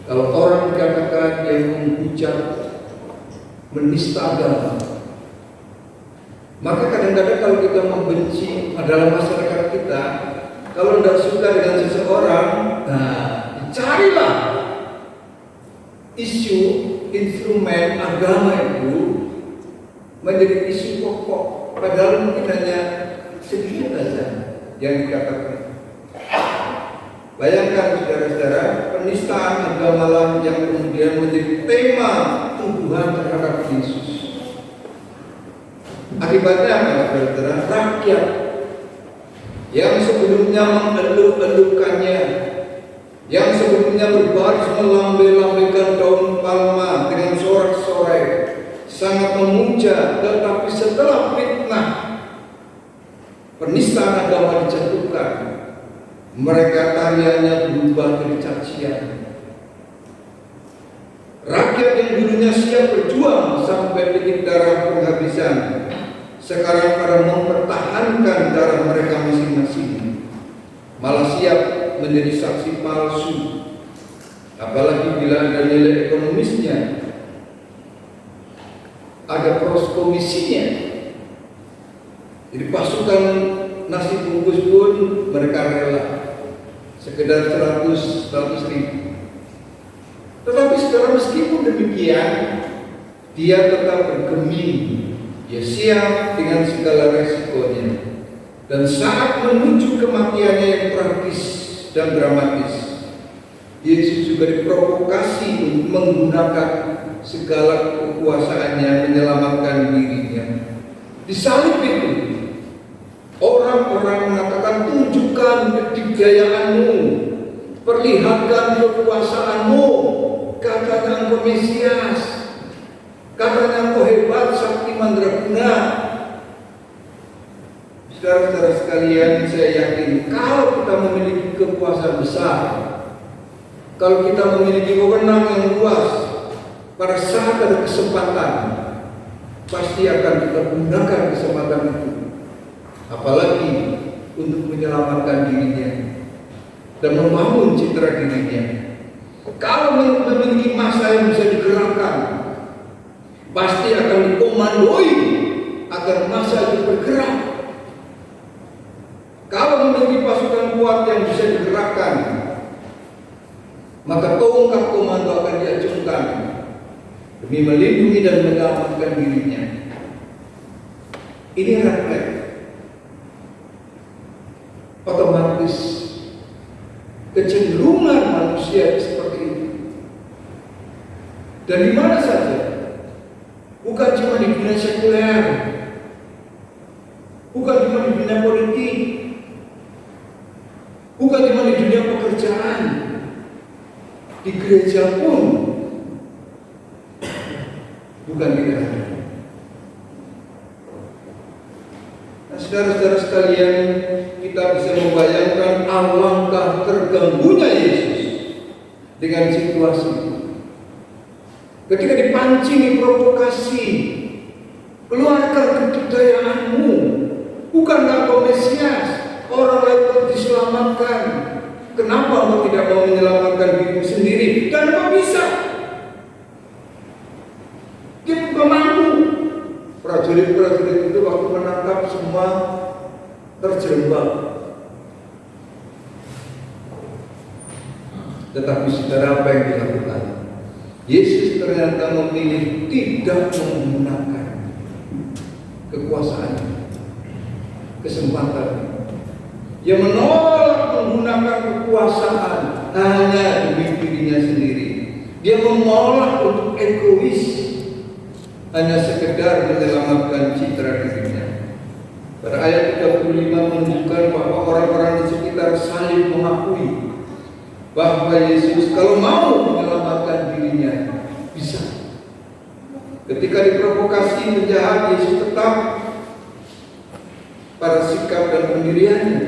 Kalau orang dikatakan yang menghujat, menista agama, maka kadang-kadang kalau kita membenci adalah masyarakat kita, kalau tidak suka dengan seseorang, nah carilah isu instrumen agama itu menjadi isu pokok, padahal mungkin hanya sedikit saja yang dikatakan. Bayangkan saudara-saudara, penistaan agama lah yang kemudian menjadi tema tuduhan terhadap Yesus. Akibatnya apa saudara-saudara? Rakyat yang sebelumnya mengeluh-elukannya, yang sebelumnya berbaris melambai-lambaikan daun palma dengan sorak-sorai, sangat memuja, tetapi setelah fitnah penistaan agama dijatuhkan, mereka tariannya berubah jadi cacian. Rakyat yang dulunya siap berjuang sampai titik darah penghabisan, sekarang pada mempertahankan darah mereka masing-masing, malah siap menjadi saksi palsu. Apalagi bila ada nilai ekonomisnya, ada pros komisinya. Jadi pasukan nasi bungkus pun mereka rela, sekedar 100 ribu. Tetapi saudara, meskipun demikian, dia tetap bergeming. Dia siap dengan segala resikonya. Dan saat menuju kematiannya yang tragis dan dramatis, Yesus juga diprovokasi untuk menggunakan segala kekuasaannya menyelamatkan dirinya. Disalib itu, orang-orang mengatakan, tunjukkan kedigayaanmu, perlihatkan kekuasaanmu, katanya engkau Mesias, katanya engkau hebat, sakti mandraguna. Saudara-saudara sekalian, saya yakin kalau kita memiliki kekuasaan besar, kalau kita memiliki wewenang yang luas, pada saat ada kesempatan, pasti akan kita gunakan kesempatan itu. Apalagi untuk menyelamatkan dirinya dan membangun citra dirinya. Kalau memiliki massa yang bisa digerakkan, pasti akan dikomandoi agar massa itu bergerak. Kalau memiliki pasukan kuat yang bisa digerakkan, maka tongkat komando akan diacungkan demi melindungi dan menyelamatkan dirinya. Ini refleks otomatis kecenderungan manusia seperti itu. Dan di mana saja, bukan cuma di dunia sekuler, bukan cuma di dunia politik, bukan cuma di dunia pekerjaan, di gereja pun bukan tidak ada. Nah, saudara-saudara sekalian, kita bisa membayangkan alangkah terganggunya Yesus dengan situasi itu. Ketika dipancing, diprovokasi, keluarkan kedidayaanmu, bukankah kau Mesias, orang lain perlu diselamatkan, kenapa kau tidak mau menyelamatkan dirimu sendiri? Dan kau bisa. Dia bukan mampu. Prajurit-prajurit itu waktu menangkap semua terjerembab. Tetapi saudara, apa yang dilakukan? Yesus ternyata memilih tidak menggunakan kekuasaan, kesempatan. Dia menolak menggunakan kekuasaan hanya demi dirinya sendiri. Dia menolak untuk egois, hanya sekedar menyelamatkan citra dirinya. Pada ayat 35 menunjukkan bahwa orang-orang di sekitar saling mengakui bahwa Yesus kalau mau menyelamatkan dirinya bisa. Ketika diprovokasi penjahat, Yesus tetap pada sikap dan pendiriannya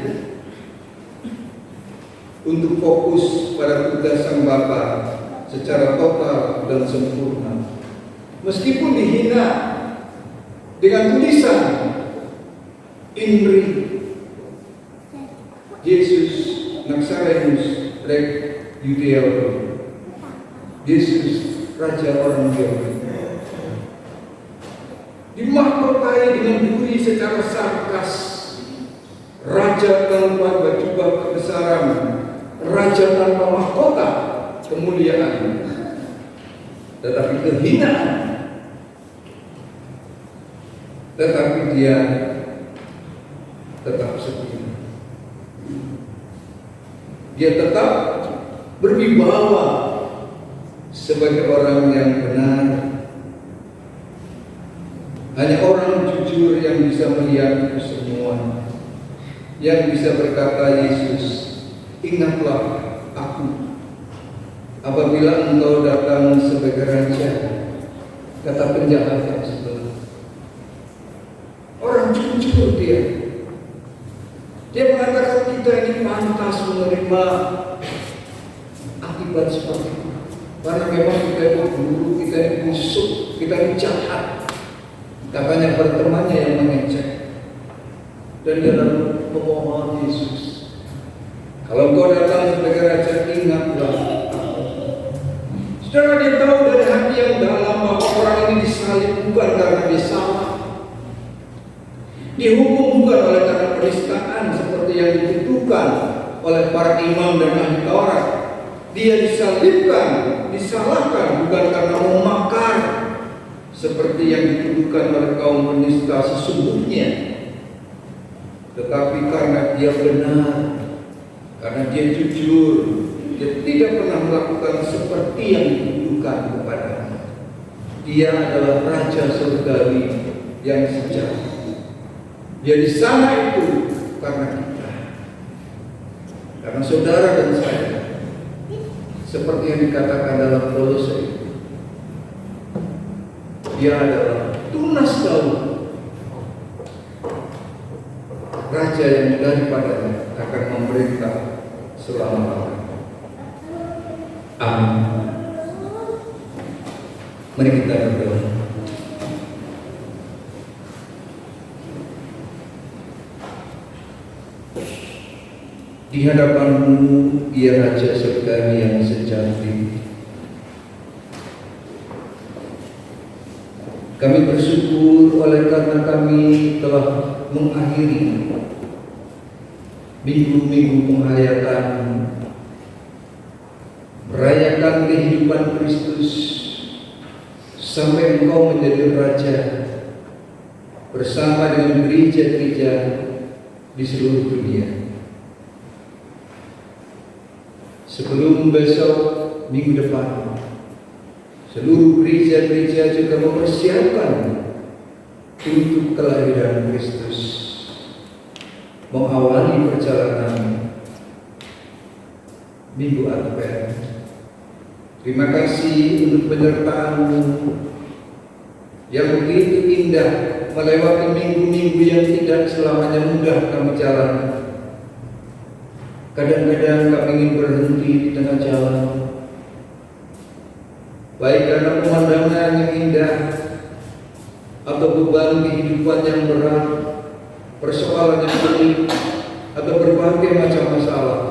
untuk fokus pada tugas Sang Bapa secara total dan sempurna. Meskipun dihina dengan tulisan Inri Yesus Nazarenus Rek Yudea, Yesus Raja orang Yahudi, dimahkotai dengan duri secara sarkas, Raja tanpa baju kebesaran, Raja tanpa mahkota kemuliaan, tetapi kehinaan. Tetapi dia tetap setia. Dia tetap berwibawa sebagai orang yang benar. Hanya orang jujur yang bisa melihat itu semua, yang bisa berkata, Yesus, ingatlah aku apabila engkau datang sebagai Raja, kata penjahat yang sebelah. Orang jujur dia. Dia mengatakan kita ini pantas menerima akibat seperti itu. Karena memang kita itu buruk, kita ini busuk, kita ini jahat. Katanya bertemannya yang mengecek. Dan dia lalu memohon Yesus, kalau engkau datang sebagai Raja, ingatlah aku. Saudara, dia tahu dari hati yang dalam bahwa orang ini disalib bukan karena dia salah, dihukum bukan oleh karena penistaan seperti yang dituduhkan oleh para imam dan ahli Taurat. Dia disalibkan, disalahkan bukan karena memakar seperti yang dituduhkan oleh kaum penista sesungguhnya, tetapi karena dia benar, karena dia jujur, dia tidak pernah melakukan seperti yang dituduhkan kepadanya. Dia adalah Raja Surgawi yang sejati. Dia di sana itu karena kita, karena saudara dan saya, seperti yang dikatakan dalam Kolose, dia adalah tunas Daud, raja yang daripadanya akan memerintah selama-lamanya. Amin. Mari kita berdoa. Di hadapan-Mu, ya Raja Surgawi yang sejati, kami bersyukur oleh karena kami telah mengakhiri minggu-minggu penghayatan merayakan kehidupan Kristus sampai Engkau menjadi Raja bersama dengan gereja-gereja di seluruh dunia. Sebelum besok minggu depan, seluruh gereja-gereja juga mempersiapkan untuk kelahiran Kristus, mengawali perjalanan Minggu Advent. Terima kasih untuk penyertaan-Mu yang begitu indah melewati minggu-minggu yang tidak selamanya mudah kami jalani. Kadang-kadang kami ingin berhenti di tengah jalan, baik karena pemandangan yang indah atau beban kehidupan yang berat, persoalan yang sulit, atau berbagai macam masalah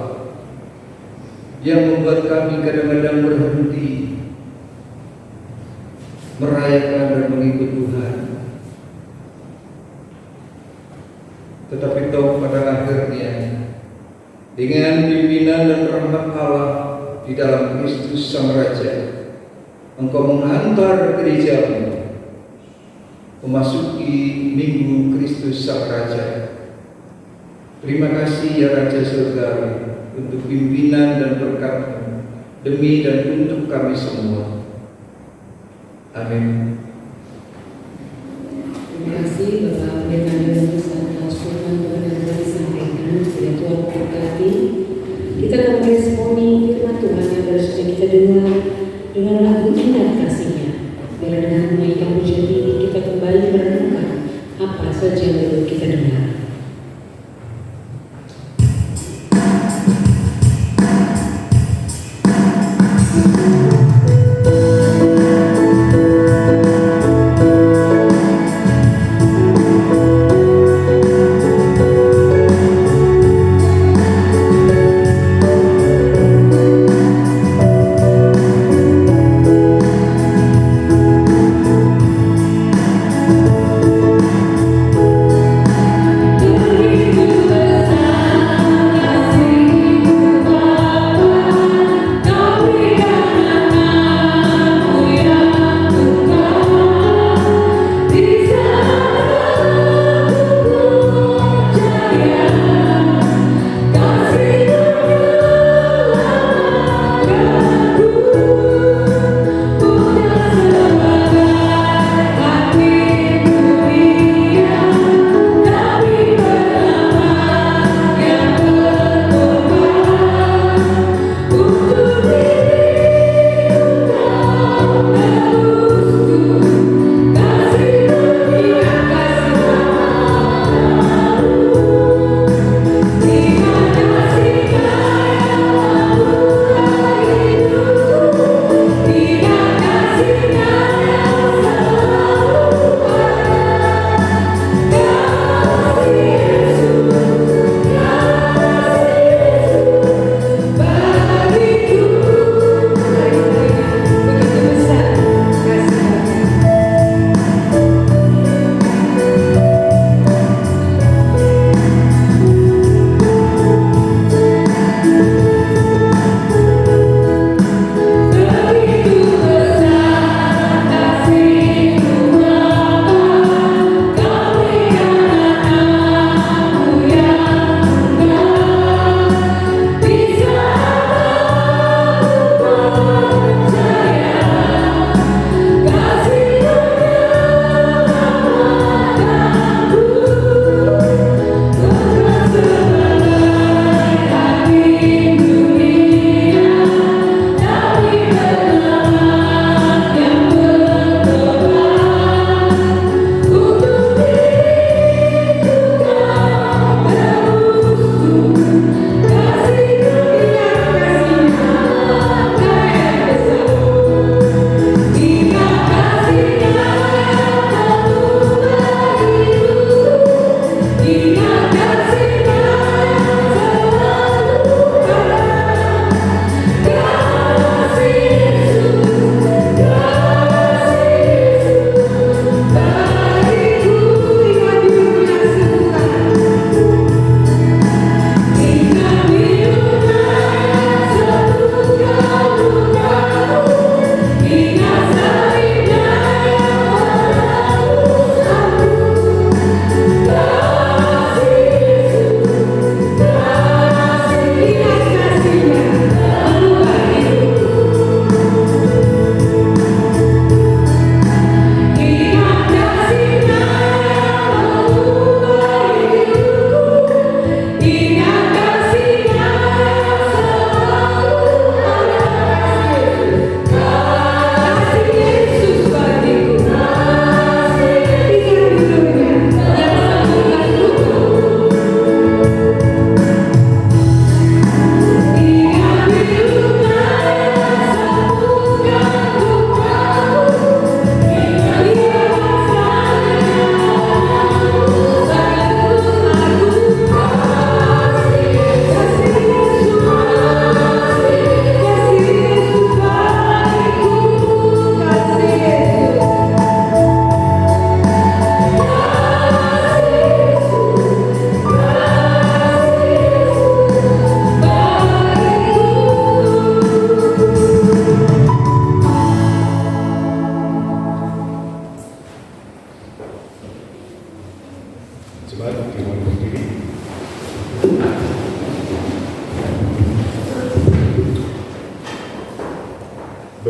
yang membuat kami kadang-kadang berhenti merayakan dan mengikut Tuhan. Tetapi toh pada akhirnya, dengan pimpinan dan rahmat Allah di dalam Kristus Sang Raja, Engkau menghantar gereja-Mu memasuki Minggu Kristus Sang Raja. Terima kasih ya Raja Surgawi untuk pimpinan dan berkat-Mu demi dan untuk kami semua. Amin. Terima kasih Bapak Pendeta Yohanes atas firman Tuhan yang telah disampaikan. Bila Tuhan berkati, kita akan meresponi firman Tuhan yang baru saja kita dengar dengan lagu Indah Kasih-Nya. Biar dengan menaikkan pujian ini kita kembali merenungkan apa saja yang perlu kita dengar.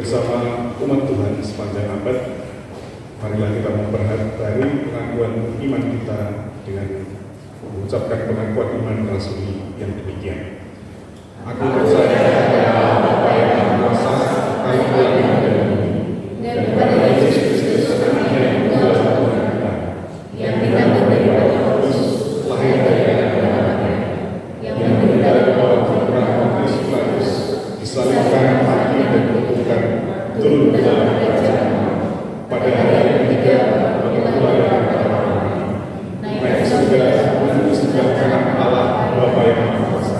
bersama umat Tuhan sepanjang abad, marilah kita memperhatikan pengakuan iman kita dengan mengucapkan pengakuan iman rasuli yang demikian. Aku percaya kepada Bapa yang Maha Kuasa, Kami Tuhan dan bumi, dan kepada Yesus Kristus, Anaknya yang tunggal Tuhan kita, yang ditanggung daripada Paulus, lahir dari anak Maria, yang menderita di bawah kepemimpinan Pontius Pilatus, disalibkan, mati dan dikuburkan, turun ke dalam kerajaan Allah. Pada hari yang ketiga, bangkit pula dari antara orang mati, naik ke surga, dan di sebelah kanan Allah Bapa yang Maha Kuasa,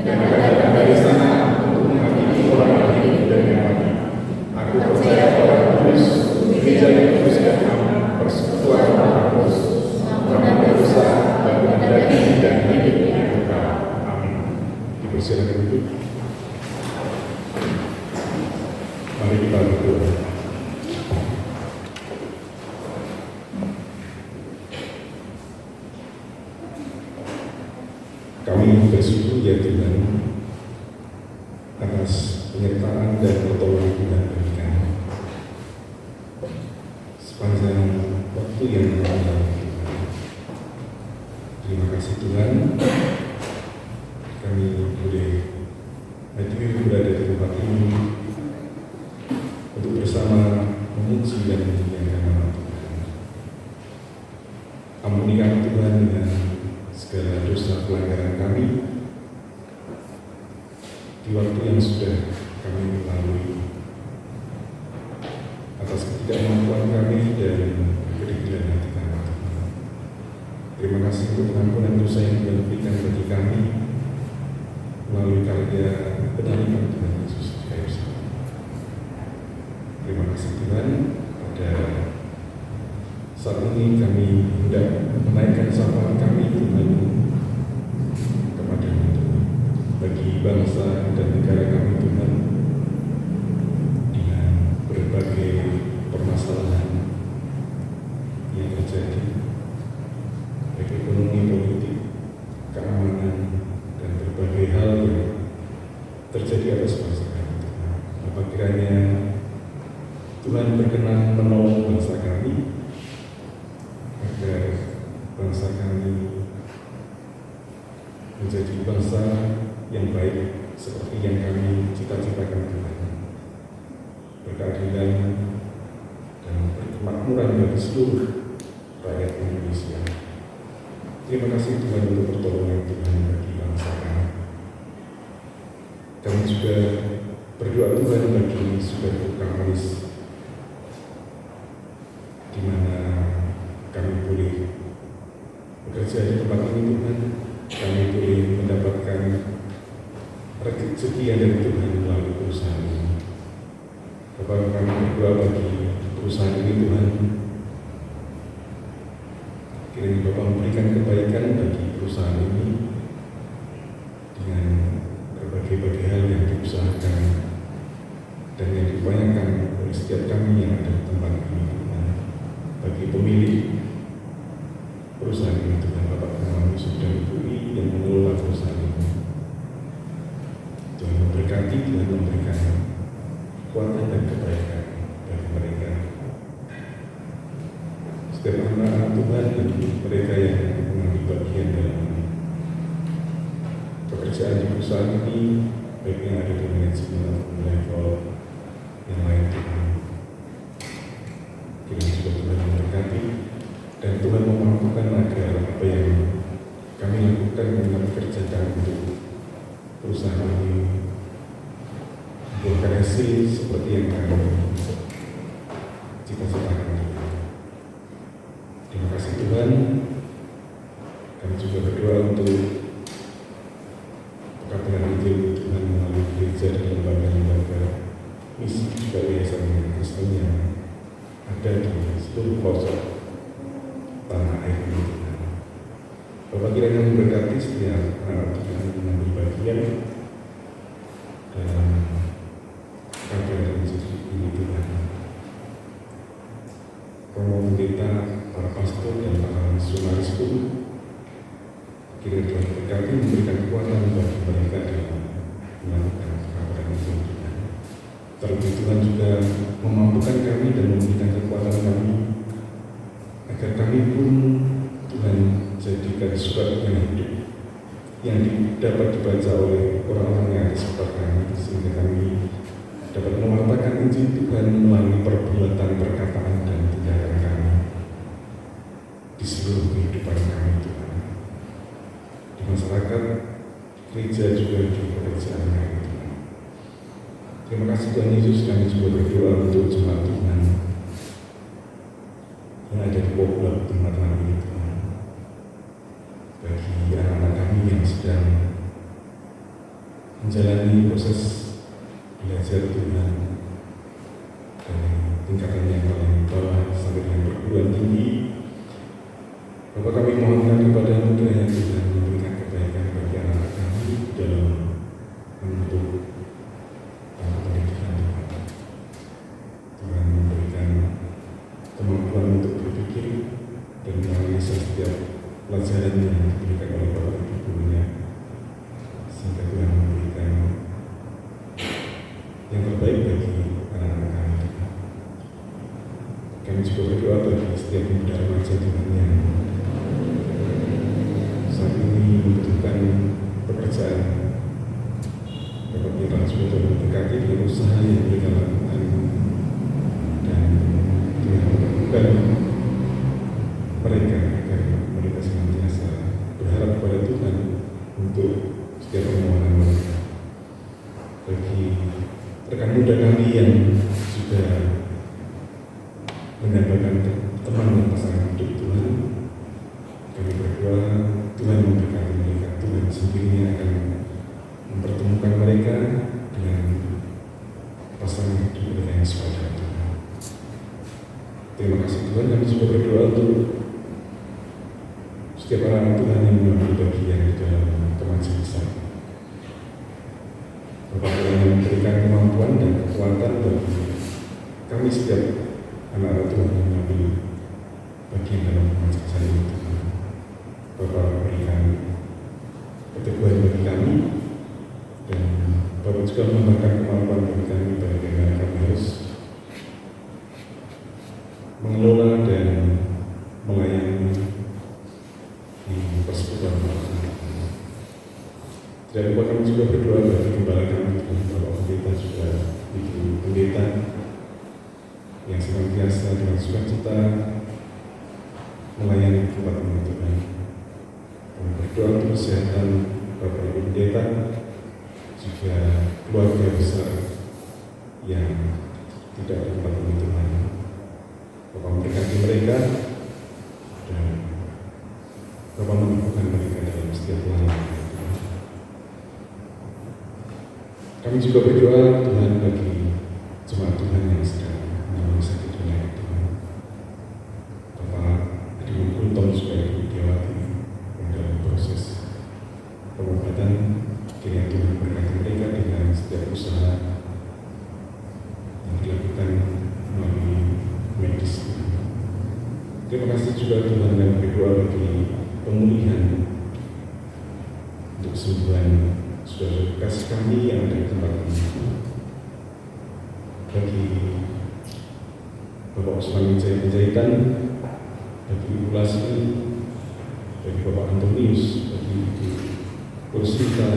dan akan datang dari sana untuk menghakimi orang hidup dan yang mati. Aku percaya pada Kudus, gereja yang kudus dan am, persekutuan orang kudus, mengampunan dosa, bangunan daging dan hidup yang kekal. Amin. Dipersilakan duduk. Mari kita berdoa. Kami bersyukur ya Tuhan atas penyertaan dan pertolongan Tuhan bagi kami sepanjang waktu yang kami lalui. Terima kasih Tuhan, kami boleh hadir berada di tempat ini untuk bersama memuji dan memuliakan nama Tuhan. Ampuni kami Tuhan dengan segala dosa pelanggaran kami di waktu yang sudah kami lalui, atas ketidakmampuan kami dan kedegilan hati kami. Terima kasih untuk pengampunan dosa yang Tuhan berikan bagi kami melalui karya penerimaan Tuhan Yesus di kayu salib. Terima kasih Tuhan, pada saat ini kami hendak menaikkan sapaan kami Tuhan kepada-Mu Tuhan, bagi bangsa dan negara kami Tuhan, dengan berbagai permasalahan yang terjadi, baik ekonomi, politik, keamanan, dan berbagai hal yang terjadi atas bangsa kami Tuhan. Apa kiranya Tuhan berkenan menolong bangsa kami, agar bangsa kami menjadi bangsa yang baik seperti yang kami cita-citakan Tuhan, berkeadilan dan berkemakmuran bagi seluruh rakyat Indonesia. Terima kasih Tuhan untuk pertolongan Tuhan bagi bangsa kami. Kami juga berdoa Tuhan bagi saudara Kamaris, di mana kami boleh bekerja di tempat ini Tuhan, kami boleh mendapatkan rezeki yang dari Tuhan melalui perusahaan ini. Bapak, kami berdoa bagi perusahaan ini Tuhan, kiranya Bapak memberikan kebaikan bagi perusahaan ini dengan berbagai hal yang diusahakan dan yang diupayakan oleh setiap kami yang ada di tempat ini Tuhan. Bagi pemilik perusahaan ini Tuhan, Bapak Pengawas sudah mengikuti dan mengelola perusahaan ini. Tuhan memberkati, Tuhan memberikan kekuatan dan kebaikan bagi mereka. Setiap anak Tuhan dan mereka yang mengambil bagian dalam pekerjaan di perusahaan ini, baik yang ada di manajemen atau level yang lain Tuhan. Kiranya juga Tuhan memberkati dan Tuhan memampukan agar apa yang kami lakukan dalam kerjakan untuk perusahaan ini membuahkan hasil seperti yang kami cita-citakan Tuhan. Terima kasih Tuhan. Kami juga berdoa untuk pengabdian Injil Tuhan melalui gereja dan lembaga-lembaga misi juga yayasan Kristen yang ada di seluruh pelosok tanah air ini Tuhan. Bapak kiranya memberkati setiap anak Tuhan yang mengambil bagian dalam karya dan ini Tuhan. Romo pendeta, para pastor dan para misionaris pun kiranya Tuhan berkati, memberikan kekuatan bagi mereka dalam melakukan pengabdian Tuhan. itu Tuhan juga memampukan kami dan memberikan kekuatan kami agar kami pun Tuhan jadikan surat yang hidup yang dapat dibaca oleh orang-orang yang ada sekitar kami, sehingga kami dapat mewartakan Injil Tuhan melalui perbuatan, perkataan, dan tindakan kami di seluruh kehidupan kami Tuhan, di masyarakat, gereja juga di pekerjaan kami Tuhan. Terima kasih Tuhan Yesus, kami juga berdoa untuk jemaat Tuhan yang ada di Bogor tempat kami Tuhan, bagi anak-anak kami yang sedang menjalani proses belajar Tuhan dari tingkatan yang paling bawah sampai dengan perguruan tinggi. Bapak, kami mohonkan kepada-Mu kiranya Tuhan memberikan kebaikan bagi anak-anak kami dalam menuntut pendidikan Tuhan. Tuhan memberikan kemampuan untuk berpikir dan menganalisa setiap pelajaran yang diberikan oleh Bapak Ibu gurunya, sehingga Tuhan memberikan yang terbaik bagi anak-anak kami. Kami juga berdoa bagi setiap pemuda remaja Tuhan yang saat ini membutuhkan pekerjaan. Bapak Tuhan juga mendekati dengan usaha yang mereka lakukan, dan Tuhan membutuhkan mereka agar mereka senantiasa berharap kepada Tuhan untuk setiap permohonan mereka. Bagi rekan muda kami yang juga mendapatkan teman dan pasangan hidup Tuhan, kami berdoa Tuhan memberkati mereka. Tuhan sendirinya akan mempertemukan mereka dengan pasangan hidup mereka yang sepadan Tuhan. Terima kasih Tuhan. Kami juga berdoa untuk setiap orang Tuhan yang mengambil bagian di dalam kemajemukan. Bapak Tuhan yang memberikan kemampuan dan kekuatan bagi kami setiap anak-anak Tuhan yang mengambil bagian dalam kemajemukan ini Tuhan. Bapak berikan keteguhan bagi kami, dan Bapak juga memberikan kemampuan bagi kami bagaimana kami harus mengelola dan melayani di persekutuan Tuhan. Dan Bapak kami juga berdoa bagi gembala kami, Bapak Pendeta juga Ibu Pendeta yang senantiasa dengan sukacita melayani tempat ini Tuhan. Kami berdoa untuk kesehatan Bapak Ibu Pendeta, juga keluarga besar yang tidak ada tempat ini Tuhan. Bapak memberkati mereka, dan Bapak menumbuhkan mereka dalam setiap pelayanan. Kami juga berdoa Tuhan bagi jemaat Tuhan yang sedang mengalami sakit penyakit Tuhan. Bapak Adi Mengkuntong supaya diawati dalam proses pengobatan, kiranya Tuhan berkati mereka dengan setiap usaha yang dilakukan melalui medis. Terima kasih juga Tuhan, dan berdoa bagi pemulihan untuk kesembuhan saudara kasih kami yang ada di tempat ini. Bagi Bapak Usman Penjahitan, bagi Ibu Lasmi, bagi Bapak Antonius, bagi Ibu Rosita,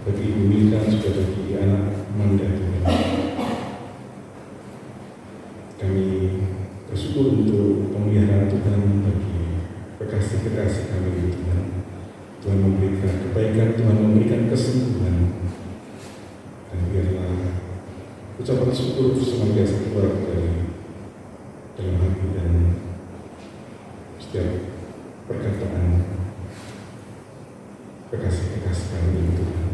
bagi Ibu Milka, juga bagi anak Manda Tuhan. Kami bersyukur untuk pemeliharaan Tuhan bagi kekasih-kekasih kami Tuhan. Tuhan memberikan kebaikan, Tuhan memberikan kesembuhan, dan biarlah ucapan syukur senantiasa keluar dari dalam hati dan setiap perkataan kekasih-kekasih kami Tuhan.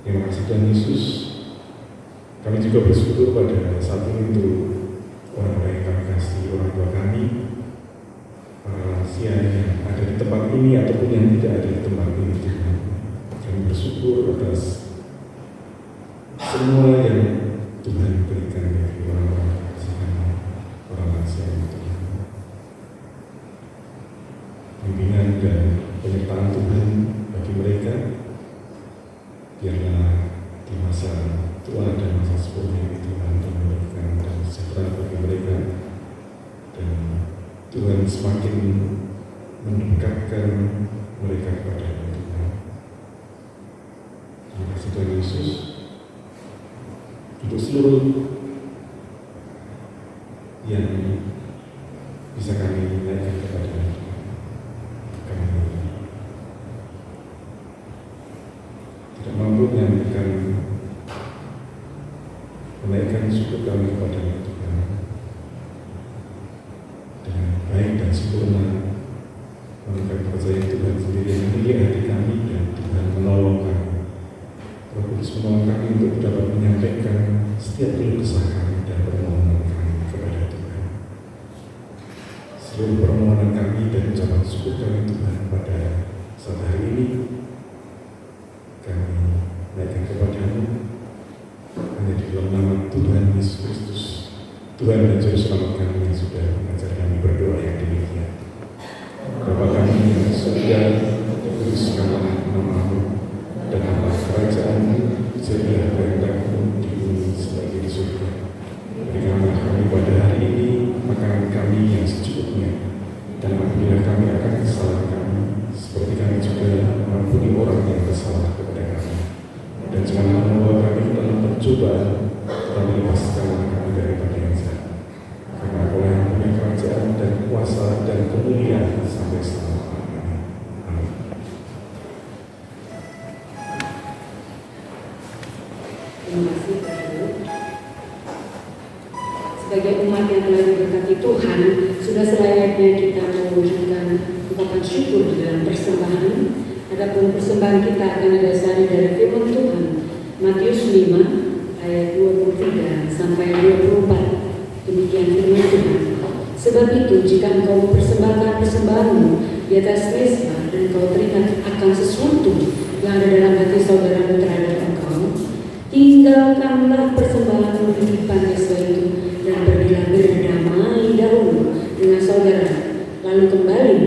Terima kasih Tuhan Yesus. Kami juga bersyukur pada saat ini untuk orang-orang yang kami kasih, orang tua kami, para lansia yang ada di tempat ini ataupun yang tidak ada di tempat ini Tuhan. Kami bersyukur atas semua yang Tuhan berikan bagi orang-orang kasih kami, para lansia ini Tuhan. Bimbingan dan penyertaan Tuhan bagi mereka, biarlah di masa tua semakin mendekatkan mereka kepada Tuhan. Terima kasih Tuhan Yesus untuk seluruh yang bisa kami naikkan kepada Tuhan. Kami tidak mampu menaikkan syukur kami kepada Tuhan dengan baik dan sempurna. Kami percaya Tuhan sendiri yang melihat hati kami dan Tuhan menolong kami. Roh Kudus menolong kami untuk dapat menyampaikan setiap keluh kesah kami dan permohonan kami kepada Tuhan. Seluruh permohonan kami dan ucapan syukur kami Tuhan pada saat hari ini kami naikkan kepadamu hanya di dalam nama Tuhan Yesus Kristus, Tuhan dan Juru Selamat kami yang sudah mengajar kami berdoa yang demikian. Bapa kami yang di surga, dikuduskanlah namamu, dan nama kerajaanmu, jadilah kehendakmu di bumi seperti di surga. Berikanlah kami pada hari ini makanan kami yang secukupnya, dan ampunilah kami akan kesalahan kami, seperti kami juga mengampuni orang yang bersalah kepada kami. Dan janganlah membawa kami ke dalam percobaan, tetapi lepaskanlah kami daripada yang jahat. Karena Engkau yang punya kerajaan dan kuasa dan kemuliaan sampai selama-lamanya. Amin. Terima kasih Pak Ibu. Sebagai umat yang telah diberkati Tuhan, sudah selayaknya kita mewujudkan ungkapan syukur di dalam persembahan. Adapun persembahan kita akan didasari dari firman Tuhan Matius 5 ayat 23 sampai 24. Demikian firman Tuhan. Sebab itu jika engkau mempersembahkan persembahanmu di atas mezbah dan engkau teringat akan sesuatu yang ada dalam hati saudaramu terhadap engkau, tinggalkanlah persembahanmu di depan mezbah itu dan pergilah berdamai dahulu dengan saudara, lalu kembali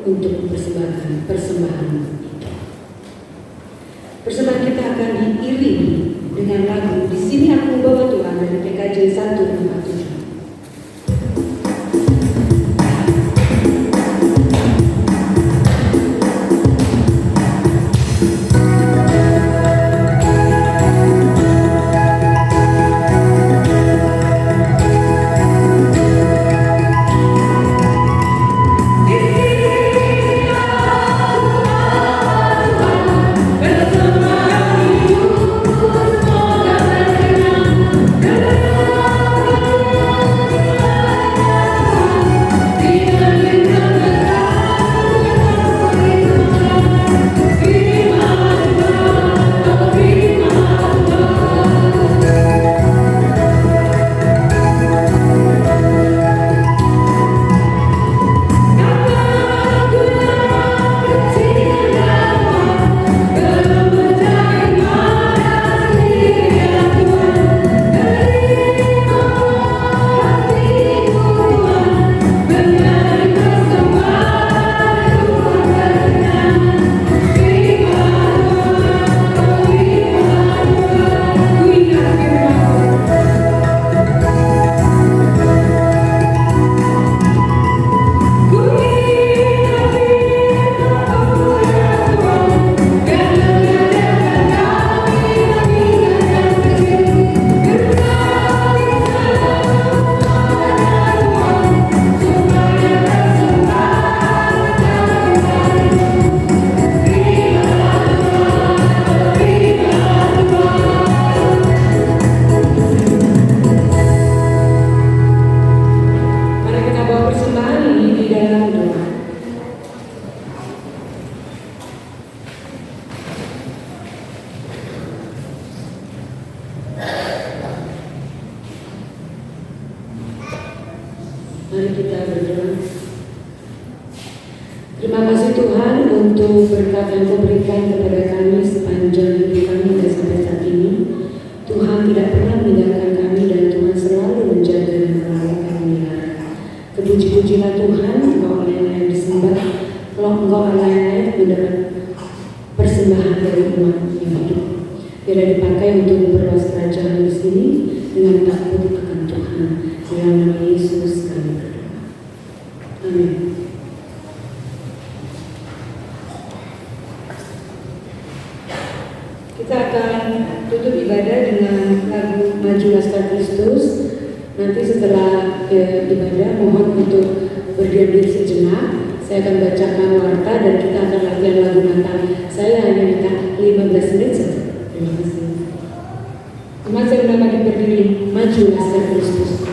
untuk mempersembahkan persembahanmu. Persembahan kita akan diiringi dengan lagu Di Sini Aku Membawa Tuhan dari PKJ 147. Mari kita berdoa. Terima kasih Tuhan untuk berkat yang Kau berikan kepada kami sepanjang hidup kami dan sampai saat ini. Tuhan tidak pernah meninggalkan kami dan Tuhan selalu menjaga dan merawat kami. Terpuji-pujilah Tuhan, Engkau Allah yang disembah. Kalau Engkau Allah yang mendapat persembahan dari umat yang hidup, biar dipakai untuk memperluas kerajaan di sini dengan takut akan Tuhan. Dalam nama Yesus kami berdoa. Amin. Kita akan tutup ibadah dengan lagu Maju Laskar Kristus. Nanti setelah ibadah mohon untuk berdiam diri sejenak. Saya akan bacakan warta dan kita akan latihan lagu Natal. Saya hanya minta 15 menit saja. Terima kasih. Teman saya undang lagi berdiri. Maju Laskar Kristus.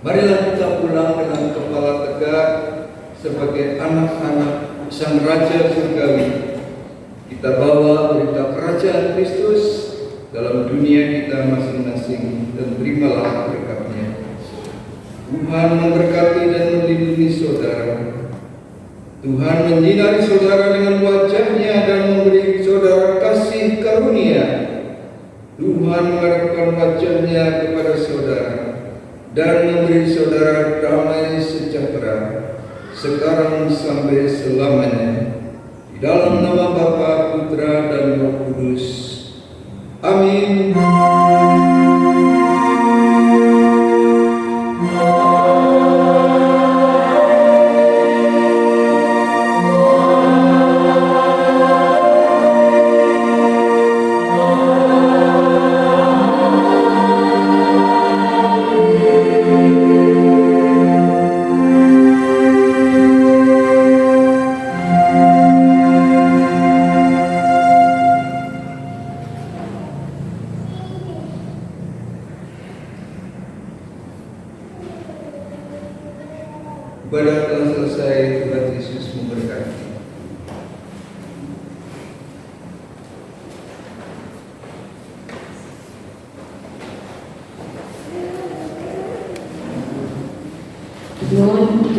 Marilah kita pulang dengan kepala tegak sebagai anak-anak Sang Raja Surgawi. Kita bawa berita kerajaan Kristus dalam dunia kita masing-masing dan terimalah berkat-Nya. Tuhan memberkati dan melindungi saudara. Tuhan menyinari saudara dengan wajah-Nya dan memberi saudara kasih karunia. Tuhan mengarahkan wajah-Nya kepada saudara dan memberi saudara damai sejahtera sekarang sampai selamanya. Di dalam nama Bapa, Putra, dan Roh Kudus. Amin.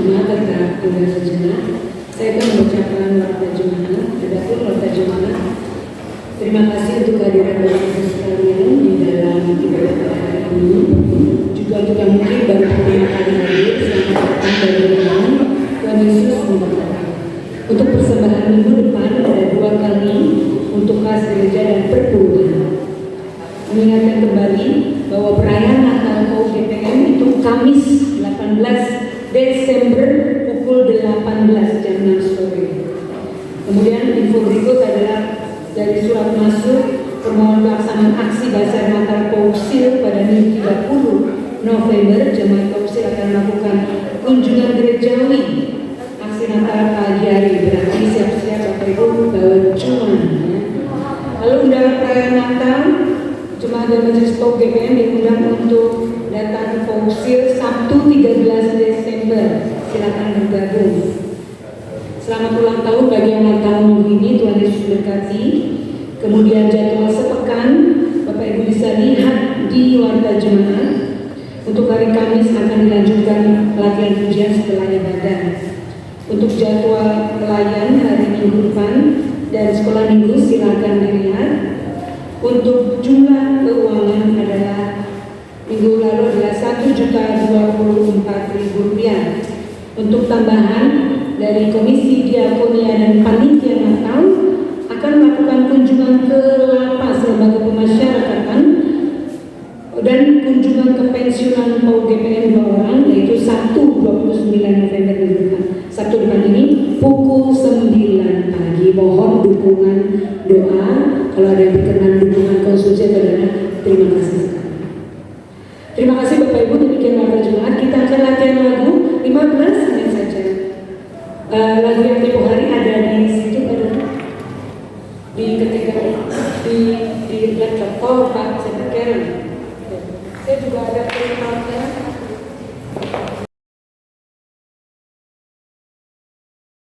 Jemaat tetap tinggal sejenak. Saya akan mengucapkan warta Jemaat. Adapun warta Jemaat, terima kasih untuk kehadiran Bapak sekalian di dalam ibadah pada hari ini. Juga untuk yang mungkin baru pertama kali hadir, selamat datang dan berkenan. Tuhan Yesus memberkati. Untuk persembahan minggu depan ada 2 kali untuk kas gereja dan perpuluhan. Mengingatkan kembali bahwa perayaan Natal KUGPM itu Kamis 18 Desember pukul 18 jam 6 sore. Kemudian info berikut adalah dari surat masuk permohonan pelaksanaan aksi Bazar Natal Kausil pada Minggu 30 November. Jemaat Kausil akan melakukan kunjungan gerejawi aksi Natal pagi hari, berarti siap-siap Bapak Ibu bawa cuan. Lalu undangan perayaan Natal, Jemaat dan Majelis KUGPM diundang untuk datang ke Kausil Sabtu 13 Desember. Silakan bergabung. Selamat ulang tahun bagi yang ulang tahun minggu ini, Tuhan Yesus berkati. Kemudian jadwal sepekan Bapak Ibu bisa lihat di warta Jemaat. Untuk hari Kamis akan dilanjutkan pelatihan pujian setelah ibadah. Untuk jadwal pelayan hari Minggu depan dan sekolah minggu silakan dilihat. Untuk jumlah keuangan adalah minggu lalu adalah Rp1.024.000. Untuk tambahan dari Komisi Diakonia dan Panitia Natal akan melakukan kunjungan ke lapas lembaga pemasyarakatan dan kunjungan ke pensiunan KUGPM 2 orang, yaitu Sabtu 29 November minggu depan. Sabtu depan ini pukul 9 pagi. Mohon dukungan doa. Kalau ada yang berkenan dukungan konsumsi atau dana, terima kasih sekali. Terima kasih Bapak Ibu, demikian warta Jemaat. Kita akan latihan lagu 15 menit saja. Lagu yang tempoh hari ada di situ, ada di ketiga di laptop. Oh Pak, saya berkeren. Saya juga ada perlengkapan.